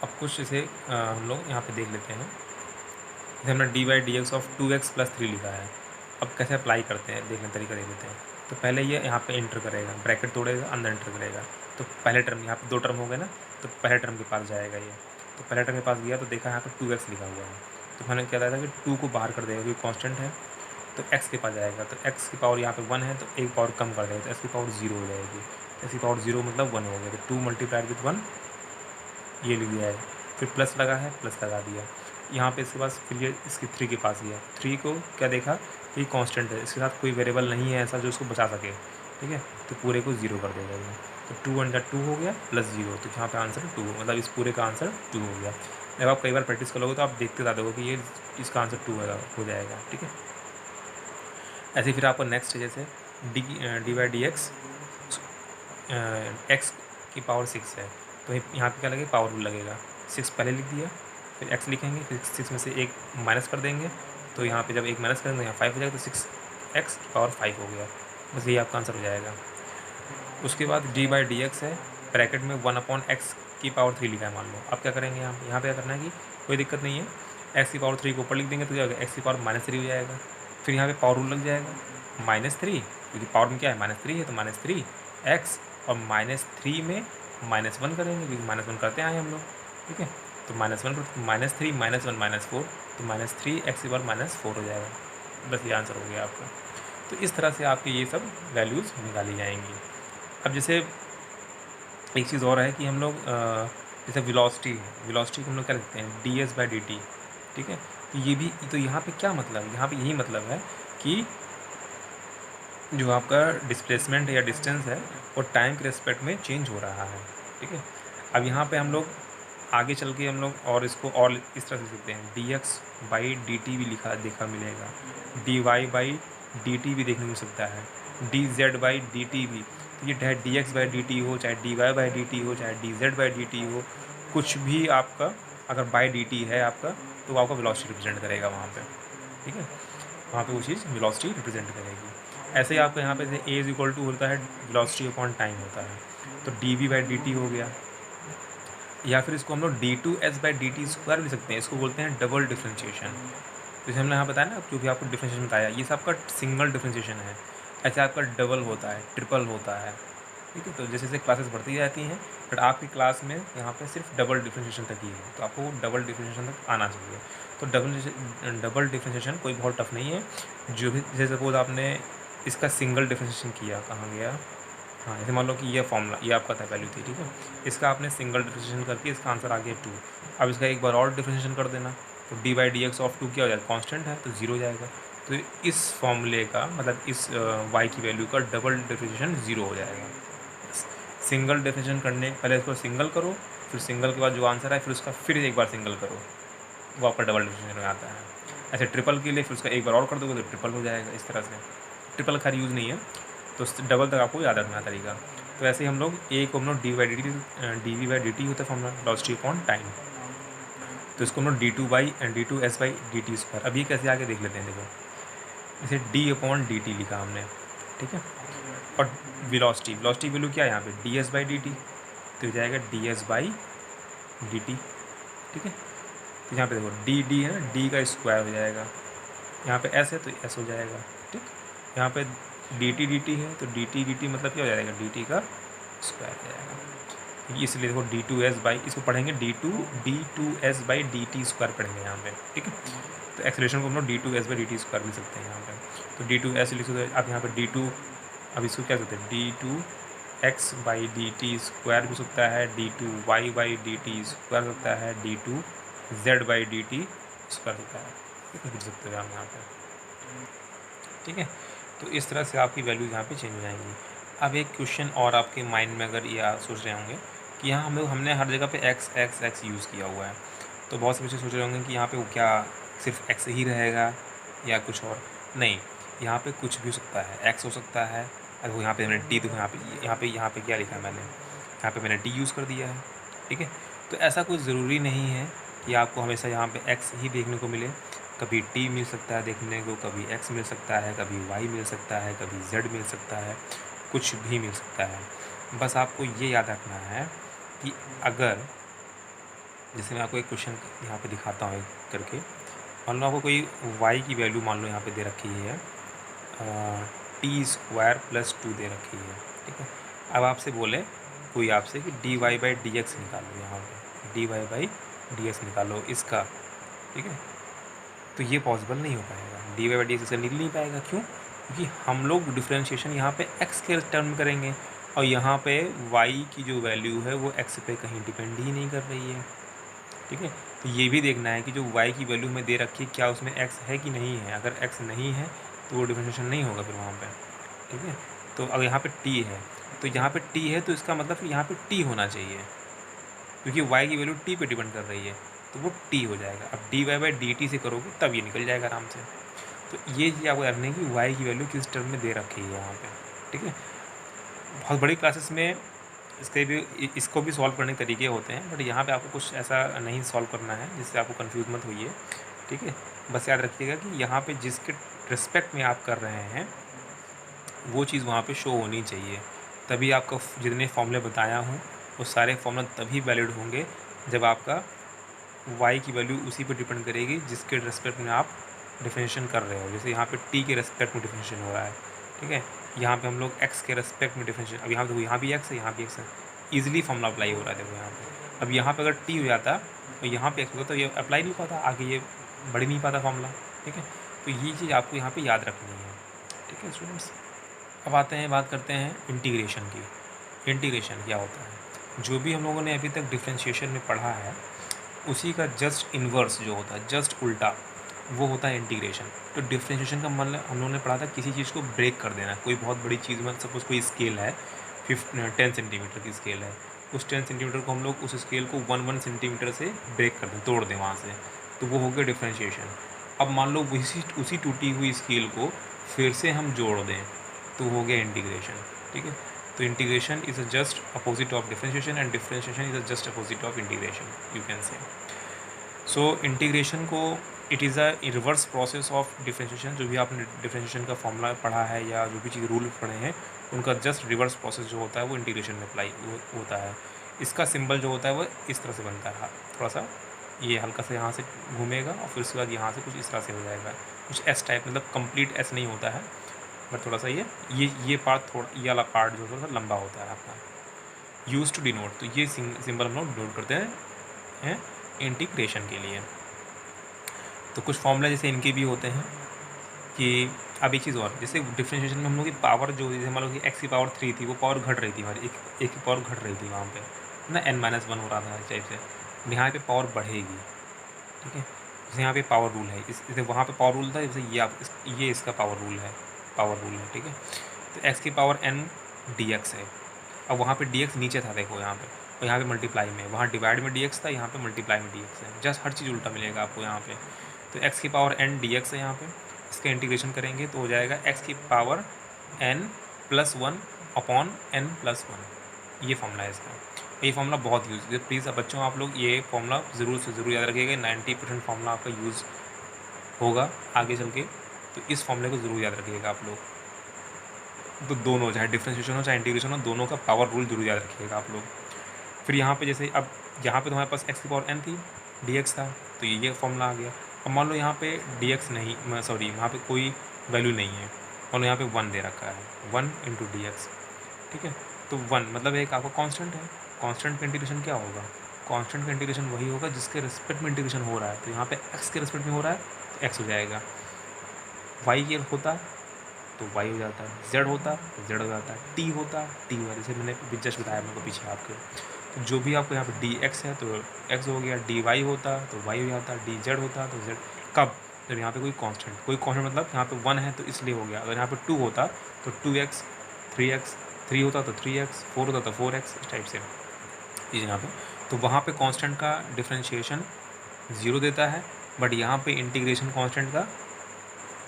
अब कुछ इसे हम लोग यहाँ पे देख लेते हैं। जैसे हमने d by d x of 2x+3 लिखा है। अब कैसे अप्लाई करते हैं देखने तरीका देख लेते हैं। तो पहले ये यहाँ पे इंटर करेगा, ब्रैकेट तोड़ेगा, अंदर इंटर करेगा। तो पहले टर्म, यहाँ पे 2 टर्म हो गए ना, तो पहले टर्म के पास जाएगा ये। तो पहले टर्म के पास गया तो देखा यहाँ पे 2x लिखा हुआ है। तो मैंने क्या था कि 2 को बाहर कर देगा क्योंकि कॉन्स्टेंट है। तो x के पास जाएगा, तो x की पावर यहाँ पे 1 है, तो एक पावर कम कर देगा, तो x की पावर 0 हो जाएगी। तो x की पावर 0 मतलब 1 हो गया। तो 2 मल्टीप्लाइड विथ 1 ये लिख दिया है। फिर प्लस लगा है, प्लस लगा दिया यहाँ पे। इसके पास फिर ये इसकी 3 के पास गया। 3 को क्या देखा कि कांस्टेंट है, इसके साथ कोई वेरिएबल नहीं है ऐसा जो उसको बचा सके, ठीक है। तो पूरे को 0 कर देगा ये। तो 2 × 2 हो गया प्लस 0। तो यहाँ पे आंसर 2, मतलब इस पूरे का आंसर 2 हो गया। जब आप कई बार प्रैक्टिस करोगे तो आप देखते ज़्यादा हो कि ये इसका आंसर 2 हो जाएगा, ठीक है। ऐसे ही फिर आपको नेक्स्ट जैसे D by d x x की पावर 6 है, तो यहाँ पे क्या लगेगा, पावर रूल लगेगा। 6 पहले लिख दिया, फिर x लिखेंगे, फिर 6 में से एक माइनस कर देंगे। तो यहाँ पे जब एक माइनस करेंगे तो यहाँ 5 हो जाएगा, तो 6x की पावर 5 हो गया। बस ये आपका आंसर हो जाएगा। उसके बाद डी बाई डी एक्स है, ब्रैकेट में 1/x की पावर 3 लिखा है मान लो। अब क्या करेंगे यहाँ पे क्या करना है कि कोई दिक्कत नहीं है, x की पावर 3 को ऊपर लिख देंगे तो क्या होगा, x की पावर -3 हो जाएगा। फिर यहाँ पे पावर रूल लग जाएगा, -3 क्योंकि पावर में क्या है -3 है, तो -3x और -3 में -1 करेंगे क्योंकि -1 करते आए हम लोग, ठीक है। तो -1 पर -3 -1 -4, तो -3x की पावर -4 हो जाएगा। बस ये आंसर हो गया आपका। तो इस तरह से आपकी ये सब वैल्यूज़ निकाली जाएंगी। अब जैसे एक चीज़ और है कि हम लोग जैसे वेलोसिटी को हम लोग क्या लिखते हैं, ds/dt, ठीक है। तो ये भी, तो यहाँ पे क्या मतलब, यहाँ पे यही मतलब है कि जो आपका डिस्प्लेसमेंट या डिस्टेंस है वो टाइम के रिस्पेक्ट में चेंज हो रहा है, ठीक है। अब यहाँ पे हम लोग आगे चल के हम लोग और इसको और इस तरह से लिख सकते हैं, dx/dt भी लिखा देखा मिलेगा, dy/dt भी देखने मिल सकता है, dz/dt भी। तो ये चाहे dx/dt हो, चाहे dy/dt हो, चाहे dz/dt हो, कुछ भी आपका अगर बाई dt है आपका, तो आपका वेलोसिटी रिप्रेजेंट करेगा वहाँ पे, ठीक है। वहाँ पे वो चीज़ वेलोसिटी रिप्रेजेंट करेगी। ऐसे ही आपको यहाँ पे जैसे a = होता है वेलोसिटी अपॉन टाइम होता है, तो dv/dt हो गया। या फिर इसको हम लोग d2s/dt² भी लिख सकते हैं, इसको बोलते हैं डबल डिफ्रेंशिएशन। जैसे हमने यहाँ बताया ना, जो भी आपको डिफ्रेंशिएशन बताया, ये सब आपका सिंगल डिफ्रेंशिएशन है। ऐसे आपका डबल होता है, ट्रिपल होता है, ठीक है। तो जैसे जैसे क्लासेस बढ़ती जाती हैं, बट आपकी क्लास में यहाँ पे सिर्फ डबल डिफ्रेंशिएशन तक ही है, तो आपको डबल डिफ्रेंशिएशन तक आना चाहिए। तो डबल डिफ्रेंशिएशन कोई बहुत टफ नहीं है। जो भी जैसे सपोज आपने इसका सिंगल डिफ्रेंशिएशन किया, कहाँ गया, हाँ, जैसे मान लो कि ये फॉर्मूला ये आपका था वैल्यू थी, ठीक है। इसका आपने सिंगल डिफ्रेंशिएशन करके इसका आंसर आ गया 2। अब इसका एक बार और डिफ्रेंशिएशन कर देना, तो dy/dx ऑफ 2 क्या हो जाएगा, कांस्टेंट है तो 0 हो जाएगा। तो इस फॉर्मूले का मतलब इस y की वैल्यू का डबल डिफ्रेंशिएशन 0 हो जाएगा। सिंगल डिफ्रेंशिएशन करने पहले इसको सिंगल करो, फिर सिंगल के बाद जो आंसर है फिर उसका फिर एक बार सिंगल करो, वो आपका डबल डिफ्रेंशिएशन में आता है। ऐसे ट्रिपल के लिए फिर उसका एक बार और कर दोगे तो ट्रिपल हो जाएगा। इस तरह से ट्रिपल खैर यूज़ नहीं है, तो डबल तक आपको याद रखना तरीका। तो ऐसे ही हम लोग a को हम लोग dv/dt होता है फॉर्मूला, वेलोसिटी अपॉन टाइम, तो इसको हम लोग d2s/dt²। अब ये कैसे आगे देख लेते हैं, देखो इसे d/dt लिखा हमने, ठीक है। और वेलोसिटी वैल्यू क्या है यहाँ पे, ds/dt, तो हो जाएगा ds/dt, ठीक है। तो यहाँ पे देखो dd है ना, d का स्क्वायर हो जाएगा, यहाँ पे s है तो s हो जाएगा, ठीक। यहाँ पे dt है तो dt मतलब क्या हो जाएगा, dt का स्क्वायर हो जाएगा। इसलिए देखो d2s/, इसको पढ़ेंगे d2s/dt² पढ़ेंगे यहाँ पे, ठीक है। तो एक्सेलरेशन को हम लोग d2s/dt² लिख सकते हैं यहाँ पे। तो d2s लिख सकते हैं आप यहाँ पे d2, अब इसको क्या कहते हैं, d2x/dt² भी सकता है, d2y/dt² सकता है, d2z/dt² सकता है, लिख सकते हैं हम यहाँ पे, ठीक है। तो इस तरह से आपकी वैल्यूज़ यहाँ पे चेंज हो जाएंगी। अब एक क्वेश्चन और आपके माइंड में अगर या सोच रहे होंगे कि यहाँ हमने हर जगह पे x यूज़ किया हुआ है, तो बहुत से बच्चे सोच रहे होंगे कि यहाँ पे वो क्या सिर्फ x ही रहेगा या कुछ और, नहीं, यहाँ पे कुछ भी हो सकता है, x हो सकता है। अगर वो यहाँ पे मैंने d, देखो यहाँ पे क्या लिखा है मैंने, यहाँ पे मैंने d यूज़ कर दिया है, ठीक है। तो ऐसा कुछ ज़रूरी नहीं है कि आपको हमेशा यहाँ पे x ही देखने को मिले, कभी t मिल सकता है देखने को, कभी x मिल सकता है, कभी y मिल सकता है, कभी z मिल सकता है, कुछ भी मिल सकता है। बस आपको ये याद रखना है कि अगर जैसे मैं आपको एक क्वेश्चन यहाँ पे दिखाता हूँ एक करके। मान लो आपको कोई y की वैल्यू मान लो यहाँ पे दे रखी है t² + 2 दे रखी है, ठीक है। अब आपसे बोले कोई आपसे कि dy/dx निकालो, यहाँ पे dy/dx निकालो इसका, ठीक है। तो ये पॉसिबल नहीं हो पाएगा, dy/dx इसका निकल नहीं पाएगा। क्यों? क्योंकि हम लोग डिफरेंशिएशन यहाँ पे x के टर्म करेंगे और यहाँ पे y की जो वैल्यू है वो x पे कहीं डिपेंड ही नहीं कर रही है, ठीक है। तो ये भी देखना है कि जो y की वैल्यू हमें दे रखी है क्या उसमें x है कि नहीं है। अगर x नहीं है तो वो डिफरेंशिएशन नहीं होगा फिर वहाँ पे, ठीक है। तो अगर यहाँ पे t है तो यहाँ पे t है तो इसका मतलब यहाँ पे t होना चाहिए, क्योंकि y की वैल्यू t पे डिपेंड कर रही है तो वो t हो जाएगा। अब dy/dt से करोगे तब ये निकल जाएगा आराम से। तो ये चीज़ आपको रखनी है कि y की वैल्यू किस टर्म में दे रखी है यहाँ पे, ठीक है। बहुत बड़ी क्लासेस में इसको भी सॉल्व करने के तरीके होते हैं, बट यहाँ पे आपको कुछ ऐसा नहीं सॉल्व करना है जिससे आपको कंफ्यूज मत होइए, ठीक है। बस याद रखिएगा कि यहाँ पे जिसके रिस्पेक्ट में आप कर रहे हैं वो चीज़ वहाँ पे शो होनी चाहिए, तभी आपका जितने फॉर्मूले बताया हूँ वो सारे फॉर्मूले तभी वैलिड होंगे जब आपका y की वैल्यू उसी पे डिपेंड करेगी जिसके रिस्पेक्ट में आप डिफरेंशिएशन कर रहे हो। जैसे यहाँ पे t के रिस्पेक्ट में डिफरेंशिएशन हो रहा है, ठीक है। यहाँ पे हम लोग x के रिस्पेक्ट में डिफरेंशिएशन, अब यहाँ देखो यहाँ भी x है यहाँ भी x है, ईजिली फॉर्मूला अप्लाई हो रहा है देखो यहाँ पे। अब यहाँ पे अगर t हो जाता तो यहाँ पे x होता तो ये अप्लाई नहीं पाता, आगे ये बढ़ नहीं पाता फॉर्मूला, ठीक है। तो ये चीज़ आपको यहाँ पर याद रखनी है, ठीक है स्टूडेंट्स। अब आते हैं, बात करते हैं इंटीग्रेशन की। इंटीग्रेशन क्या होता है? जो भी हम लोगों ने अभी तक डिफरेंशिएशन में पढ़ा है उसी का जस्ट इन्वर्स जो होता है, जस्ट उल्टा, वो होता है इंटीग्रेशन। तो डिफरेंशिएशन का मतलब हम लोगों ने पढ़ा था किसी चीज़ को ब्रेक कर देना। कोई बहुत बड़ी चीज़ में सपोज कोई स्केल है 10 सेंटीमीटर की स्केल है, उस 10 सेंटीमीटर को हम लोग उस स्केल को 1 सेंटीमीटर से ब्रेक कर दें, तोड़ दें वहाँ से, तो वो हो गया डिफरेंशिएशन। अब मान लो उसी टूटी हुई स्केल को फिर से हम जोड़ दें तो हो गया इंटीग्रेशन, ठीक है। तो integration is a just opposite of differentiation and differentiation is a just opposite of integration, you can say. So integration को it is a reverse process of differentiation. जो भी आपने डिफरेंशिएशन का फॉर्मूला पढ़ा है या जो भी चीज़ रूल पढ़े हैं उनका जस्ट रिवर्स प्रोसेस जो होता है वो इंटीग्रेशन में अप्लाई होता है। इसका सिंबल जो होता है वो इस तरह से बनता है, थोड़ा सा ये हल्का सा यहाँ से घूमेगा और फिर उसके बाद यहाँ से कुछ इस तरह से हो जाएगा, कुछ एस टाइप, मतलब कंप्लीट एस नहीं होता है बट थोड़ा सा ये पार्ट, थोड़ा ये वाला पार्ट जो थोड़ा सा लंबा होता है आपका, यूज टू डिनोट। तो ये सिंबल हम लोग डिनोट करते हैं इंटीग्रेशन के लिए। तो कुछ फॉर्मूला जैसे इनके भी होते हैं कि अब एक चीज़ और, जैसे डिफरेंशिएशन में हम लोग की पावर जो जैसे मान लो कि x की पावर 3 थी वो पावर घट रही थी हमारी, एक की पावर घट रही थी वहाँ पे ना, n-1 हो रहा था इस टाइप से। यहाँ पे पावर बढ़ेगी, ठीक है। जैसे यहाँ पे पावर रूल है, जैसे वहाँ पे पावर रूल था, जैसे ये इसका पावर रूल है, ठीक है। तो x की पावर n dx है। अब वहाँ पे dx नीचे था देखो यहाँ पे, और यहाँ पे मल्टीप्लाई में, वहाँ डिवाइड में dx था, यहाँ पे मल्टीप्लाई में dx है। जस्ट हर चीज़ उल्टा मिलेगा आपको यहाँ पे। तो x की पावर n dx है यहाँ पे, इसका इंटीग्रेशन करेंगे तो हो जाएगा x की पावर n+1 अपॉन n+1। ये फॉर्मूला है इसका। ये फॉर्मूला बहुत यूज़, प्लीज़ अब बच्चों आप लोग ये फॉर्मूला ज़रूर से ज़रूर याद रखिएगा। 90% फॉर्मूला आपका यूज़ होगा आगे चल के, तो इस फॉर्मूले को ज़रूर याद रखिएगा आप लोग। तो दोनों, चाहे डिफरेंशिएशन हो चाहे इंटीग्रेशन हो, दोनों का पावर रूल जरूर याद रखिएगा आप लोग। फिर यहाँ पे जैसे अब यहाँ पे तुम्हारे पास x की पावर n थी, dx था, तो ये फॉर्मूला आ गया। अब मान लो यहाँ पे dx नहीं, सॉरी यहाँ पे कोई वैल्यू नहीं है, मान लो यहाँ पे 1 दे रखा है, 1 × dx, ठीक है। तो 1 मतलब एक आपका कांस्टेंट है, कांस्टेंट का इंटीग्रेशन क्या होगा? कांस्टेंट का इंटीग्रेशन वही होगा जिसके रिस्पेक्ट में इंटीग्रेशन हो रहा है। तो यहाँ पे x के रिस्पेक्ट में हो रहा है तो x हो जाएगा, y के होता तो y हो जाता है, z होता तो z हो जाता है, t होता t हो जाता है। जैसे मैंने जस्ट बताया मेरे को पीछे आपके। तो जो भी आपको यहाँ पे dx है तो x हो गया, dy होता तो y हो जाता, dz होता तो z। कब? जब यहाँ पे कोई कांस्टेंट मतलब यहाँ पे 1 है तो इसलिए हो गया। अगर यहाँ पे 2 होता तो 2x, 3x, 3 होता तो 3x, 4 होता तो 4x, इस टाइप से ये यहाँ पे। तो वहाँ पे कांस्टेंट का डिफरेंशिएशन 0 देता है, बट यहाँ पे इंटीग्रेशन कांस्टेंट का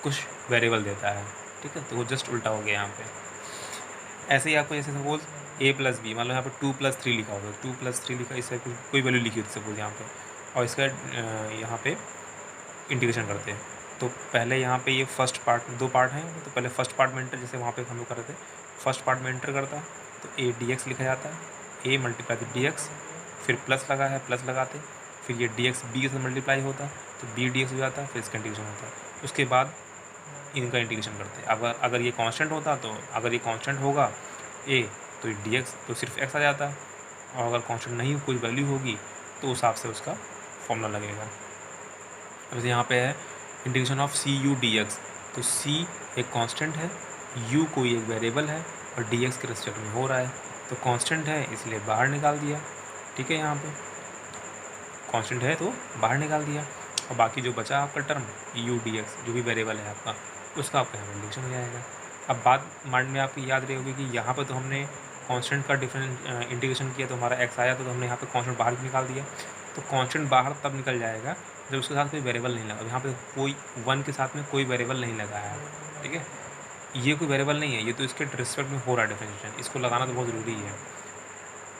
कुछ वेरिएबल देता है, ठीक है। तो वो जस्ट उल्टा हो गया यहाँ पे। ऐसे ही आपको जैसे सपोज a+b, मान लो यहाँ पे 2+3 लिखा होगा, 2+3 लिखा, इससे कोई वैल्यू लिखी होती सपोज यहाँ पे, और इसका यहाँ पे इंटीग्रेशन करते हैं। तो पहले यहाँ पे ये फर्स्ट पार्ट, 2 पार्ट हैं, तो पहले फर्स्ट पार्ट में एंटर, जैसे वहाँ पे हम लोग कर रहे थे, फर्स्ट पार्ट में एंटर करता है तो a dx लिखा जाता है, a × dx, फिर प्लस लगा है, प्लस लगाते, फिर ये डी एक्स बी के साथ मल्टीप्लाई होता तो बी डी एक्स हो जाता, फिर इसका इंटीग्रेशन होता, उसके बाद इनका इंटीग्रेशन करते। अगर ये कांस्टेंट होता तो अगर ये कांस्टेंट होगा ए तो डी एक्स तो सिर्फ एक्स आ जाता, और अगर कांस्टेंट नहीं कोई वैल्यू होगी तो उस हिसाब से उसका फॉर्मूला लगेगा। अब यहाँ पे है integration of C U D x, तो सी एक कांस्टेंट है, यू कोई एक वेरिएबल है और डी एक्स के रिस्पेक्ट में हो रहा है, तो कांस्टेंट है इसलिए बाहर निकाल दिया। ठीक है, यहाँ पे कांस्टेंट है तो बाहर निकाल दिया, और बाकी जो बचा आपका टर्म यू डी एक्स जो भी वेरिएबल है आपका, उसका आपका यहाँ इंटीग्रेशन हो जाएगा। अब बात माइंड में आपकी याद रही होगी कि यहाँ पर तो हमने कांस्टेंट का डिफरेंट इंटीग्रेशन किया तो हमारा एक्स आया, तो हमने यहाँ पे कांस्टेंट बाहर निकाल दिया। तो कांस्टेंट बाहर तब निकल जाएगा जब उसके साथ कोई वेरिएबल नहीं लगा। यहाँ पे कोई वन के साथ में कोई वेरिएबल नहीं लगा है। ठीक है, ये कोई वेरिएबल नहीं है, ये तो इसके रिस्पेक्ट में हो रहा है डिफरेंशिएशन, इसको लगाना तो बहुत ज़रूरी है।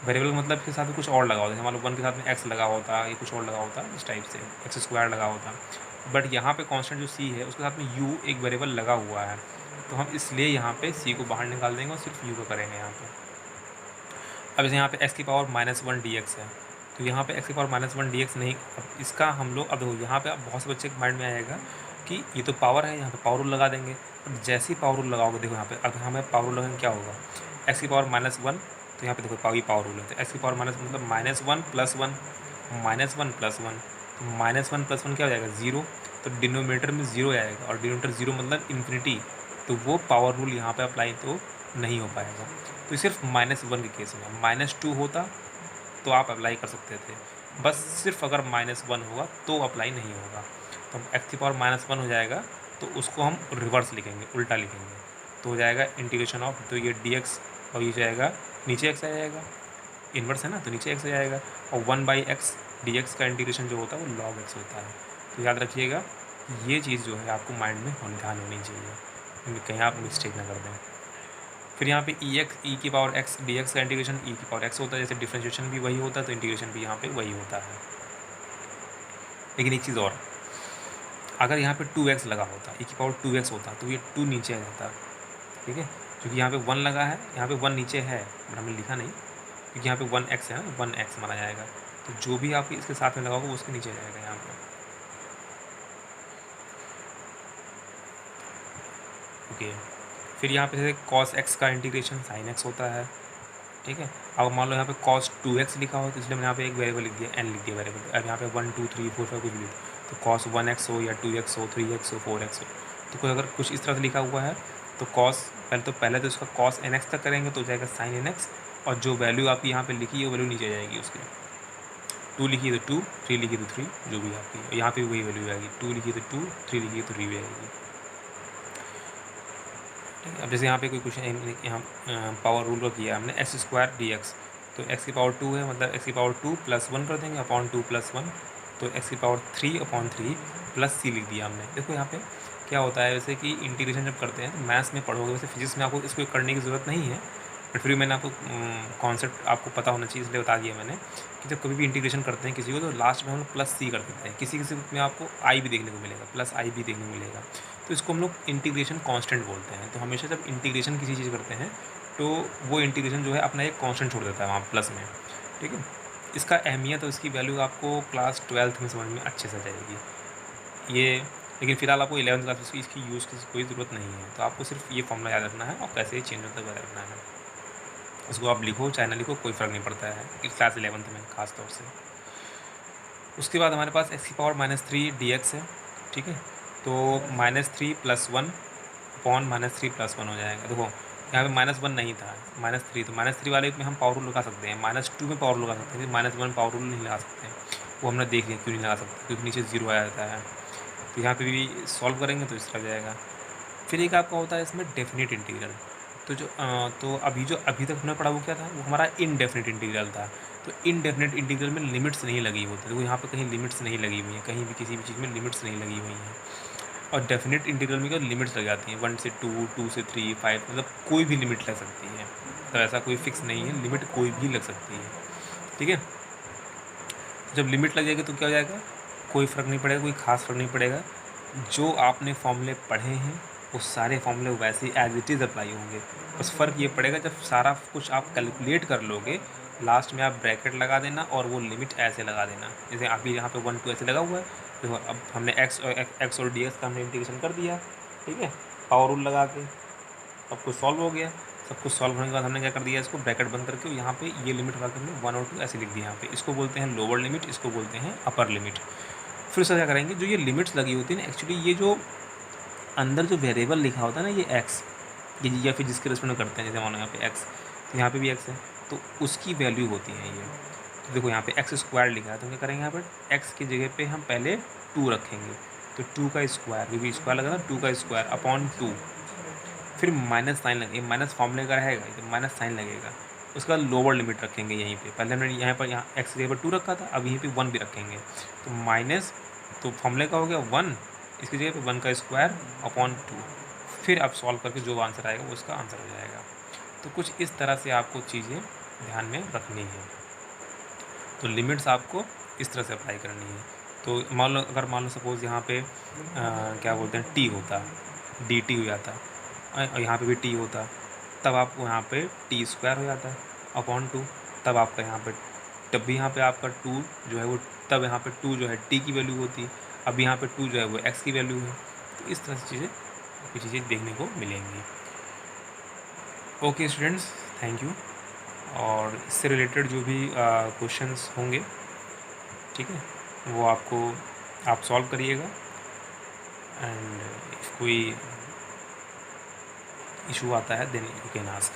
वेरिएबल मतलब के साथ में कुछ और लगा होता है, मान लो वन के साथ में एक्स लगा होता है, ये कुछ और लगा होता है इस टाइप से, एक्स स्क्वायर लगा होता है। बट यहाँ पे कांस्टेंट जो सी है उसके साथ में यू एक वेरिएबल लगा हुआ है, तो हम इसलिए यहाँ पे सी को बाहर निकाल देंगे और सिर्फ यू को करेंगे यहाँ पे। अब जैसे यहाँ पे एक्स की पावर -1 डी एक्स है, तो यहाँ पे एक्स की पावर -1 डी एक्स नहीं, अब इसका हम लोग अब देखो यहाँ पे अब बहुत से बच्चे के माइंड में आएगा कि ये तो पावर है, यहाँ पे पावर रूल लगा देंगे। अब जैसे ही पावर रूल लगाओगे देखो यहाँ पे, अब हमें पावर रूल लगाएंगे क्या होगा, एक्स की पावर -1, तो यहाँ पे देखो पावर रूल है, तो एक्स की पावर माइनस मतलब -1 + 1 -1 + 1, तो -1 + 1 क्या हो जाएगा 0, तो डिनोमिनेटर में 0 आएगा, और डिनोमिनेटर 0 मतलब इन्फिनिटी, तो वो पावर रूल यहाँ पे अप्लाई तो नहीं हो पाएगा। तो सिर्फ -1 के केस में, -2 होता तो आप अप्लाई कर सकते थे, बस सिर्फ अगर -1 होगा तो अप्लाई नहीं होगा। तो एक्स की पावर -1 हो जाएगा, तो उसको हम रिवर्स लिखेंगे, उल्टा लिखेंगे, तो हो जाएगा इंटीग्रेशन ऑफ, तो ये डी एक्स और ये जाएगा नीचे एक्स आ जाएगा, इन्वर्स है ना, तो नीचे एक्स आ जाएगा, और 1/x डी एक्स का इंटीग्रेशन जो होता है वो log x होता है। तो याद रखिएगा ये चीज़ जो है आपको माइंड में ध्यान होनी चाहिए, कहीं आप मिस्टेक ना कर दें। फिर यहाँ पे ई की पावर x डी एक्स का इंटीग्रेशन ई की पावर x होता है, जैसे डिफ्रेंशिएशन भी वही होता है तो इंटीग्रेशन भी यहाँ पे वही होता है। लेकिन एक चीज़ और, अगर यहाँ पे 2x लगा होता, ई की पावर 2x होता, तो ये 2 नीचे आ जाता। ठीक है, क्योंकि यहाँ पे 1 लगा है, यहाँ पे 1 नीचे है बट हमने लिखा नहीं, क्योंकि यहाँ पे 1x है ना, 1x माना जाएगा, तो जो भी आप इसके साथ में लगा होगा वो उसके नीचे आ जाएगा यहाँ पे। ओके, फिर यहाँ पे जैसे cos x का इंटीग्रेशन sin x होता है। ठीक है, अब मान लो यहाँ पे cos 2x लिखा हो, तो इसलिए मैंने यहाँ पे एक वेरिएबल लिख दिया, n लिख दिया वेरिएबल। अब यहाँ पे 1 2 3 4 5 कुछ भी, तो cos 1x हो या 2x हो 3x हो 4x हो, तो कोई अगर कुछ इस तरह से लिखा हुआ है तो पहले तो इसका cos nx तक करेंगे तो हो जाएगा sin nx, और जो वैल्यू आपकी यहाँ पे लिखी है वो वैल्यू नीचे आ जाएगी उसकी। 2 लिखी है तो 2, 3 लिखी तो 3, जो भी आपकी यहाँ पे वही वैल्यू आएगी, 2 लिखी तो 2, 3 लिखी तो 3 भी आएगी। ठीक है, अब जैसे यहाँ पे कोई क्वेश्चन यहाँ पावर रूल का किया हमने x² dx, तो x की पावर 2 है, मतलब x की पावर 2 + 1 कर देंगे अपॉन 2 + 1, तो x की पावर 3/3 + c लिख दिया हमने। देखो यहाँ पे क्या होता है, जैसे कि इंटीग्रेशन जब करते हैं तो मैथ्स में पढ़ोगे, वैसे फिजिक्स में आपको इसको करने की ज़रूरत नहीं है, बट फिर मैंने आपको कॉन्सेप्ट आपको पता होना चाहिए इसलिए बता दिया मैंने कि जब कभी भी इंटीग्रेशन करते हैं किसी को तो लास्ट में हम लोग +c कर देते हैं। किसी किसी में आपको i भी देखने को मिलेगा, +i भी देखने को मिलेगा, तो इसको हम लोग इंटीग्रेशन कांस्टेंट बोलते हैं। तो हमेशा जब इंटीग्रेशन किसी चीज़ करते हैं तो वो इंटीग्रेशन जो है अपना एक कांस्टेंट छोड़ देता है वहाँ प्लस में। ठीक है, इसका अहमियत और इसकी वैल्यू आपको क्लास 12th में समझ में अच्छे से जाएगी ये, लेकिन फिलहाल आपको 11th क्लास में इसकी यूज़ की कोई ज़रूरत नहीं है, तो आपको सिर्फ ये फॉर्मूला याद रखना है और कैसे चेंज होता है याद रखना है। उसको आप लिखो चाहे ना लिखो कोई फ़र्क नहीं पड़ता है कि क्लास 11th में ख़ास तौर से। उसके बाद हमारे पास x की पावर -3 dx है। ठीक है, तो -3 + 1 अपॉन -3 + 1 हो जाएगा। देखो यहाँ पे -1 नहीं था, -3, तो -3 वाले में हम पावर रूल लगा सकते हैं, -2 में पावर रूल लगा सकते हैं, -1 पावर रूल नहीं लगा सकते हैं, वो हमने देख लिया क्यों नहीं लगा सकते, क्योंकि नीचे 0 आ जाता है। तो यहाँ पे भी सॉल्व करेंगे तो इस तरह जाएगा। फिर एक आपका होता है इसमें डेफिनेट इंटीग्रल, तो अभी तक हमने पढ़ा वो क्या था, वो हमारा इनडेफिनेट इंटीग्रल था। तो इनडेफिनेट इंटीग्रल में लिमिट्स नहीं लगी होती, तो यहाँ पे कहीं लिमिट्स नहीं लगी हुई हैं, कहीं भी किसी भी चीज़ में लिमिट्स नहीं लगी हुई हैं। और डेफिनेट इंटीग्रल में क्या लिमिट्स लग जाती हैं, 1 से 2, 2 से 3, 5, मतलब कोई भी लिमिट लग सकती है, तो ऐसा कोई फिक्स नहीं है, लिमिट कोई भी लग सकती है। ठीक है, जब लिमिट लग जाएगी तो क्या हो जाएगा, कोई फ़र्क नहीं पड़ेगा, कोई ख़ास फ़र्क नहीं पड़ेगा, जो आपने फॉर्मूले पढ़े हैं वो सारे फॉर्मूले वैसे ही एज इट इज़ अप्लाई होंगे। बस फ़र्क ये पड़ेगा जब सारा कुछ आप कैलकुलेट कर लोगे लास्ट में आप ब्रैकेट लगा देना और वो लिमिट ऐसे लगा देना, जैसे अभी यहाँ पे 1 2 ऐसे लगा हुआ है। देखो अब हमने एक्स और डी एक्स का हमने इंटीग्रेशन कर दिया, ठीक है, पावर रूल लगा के सब कुछ सॉल्व हो गया। सब कुछ सॉल्व होने के बाद हमने क्या कर दिया, इसको ब्रैकेट बंद करके यहाँ पे ये लिमिट लगा के हमने 1 और 2 ऐसे लिख दिया यहाँ पे। इसको बोलते हैं लोअर लिमिट, इसको बोलते हैं अपर लिमिट। फिर उसका क्या करेंगे, जो ये लिमिट्स लगी होती है ना, एक्चुअली ये जो अंदर जो वेरिएबल लिखा होता है ना, ये एक्स, ये या फिर जिसके रेस्पेक्ट में करते हैं, जैसे मानो यहाँ पे एक्स, तो यहाँ पे भी एक्स है, तो उसकी वैल्यू होती है ये। तो देखो यहाँ पे एक्स स्क्वायर लिखा है, तो क्या करेंगे, यहाँ पर एक्स की जगह पे हम पहले 2 रखेंगे, तो 2 का स्क्वायर, क्योंकि स्क्वायर लगा था, 2 का स्क्वायर अपॉन 2, फिर माइनस साइन लगे, माइनस फॉर्मूले का रहेगा, तो माइनस साइन लगेगा। उसका लोअर लिमिट रखेंगे यहीं पे, पहले हमने यहाँ पर यहाँ एक्स की जगह पर 2 रखा था, अब यहीं पे 1 भी रखेंगे, तो माइनस, तो फॉर्मूले का हो गया 1, इसकी जगह पे 1 का स्क्वायर अपॉन 2, फिर आप सॉल्व करके जो आंसर आएगा वो उसका आंसर हो जाएगा। तो कुछ इस तरह से आपको चीज़ें ध्यान में रखनी है। तो लिमिट्स आपको इस तरह से अप्लाई करनी है। तो मान लो, अगर मान लो सपोज़ यहाँ पे क्या बोलते हैं, टी होता, डी टी हो जाता, और यहाँ पे भी टी होता, तब आपको यहाँ पे टी स्क्वायर हो जाता है अपॉन 2, तब आपका यहाँ पे, तब भी यहाँ पे आपका 2 जो है वो, तब यहाँ पे 2 जो है टी की वैल्यू होती, अब यहाँ पे 2 जो है वो एक्स की वैल्यू है। तो इस तरह से चीज़ें देखने को मिलेंगी। Okay students, thank you. और इससे रिलेटेड जो भी क्वेश्चंस होंगे, ठीक है, वो आप सॉल्व करिएगा, एंड इफ़ कोई इशू आता है देन यू कैन आस्क।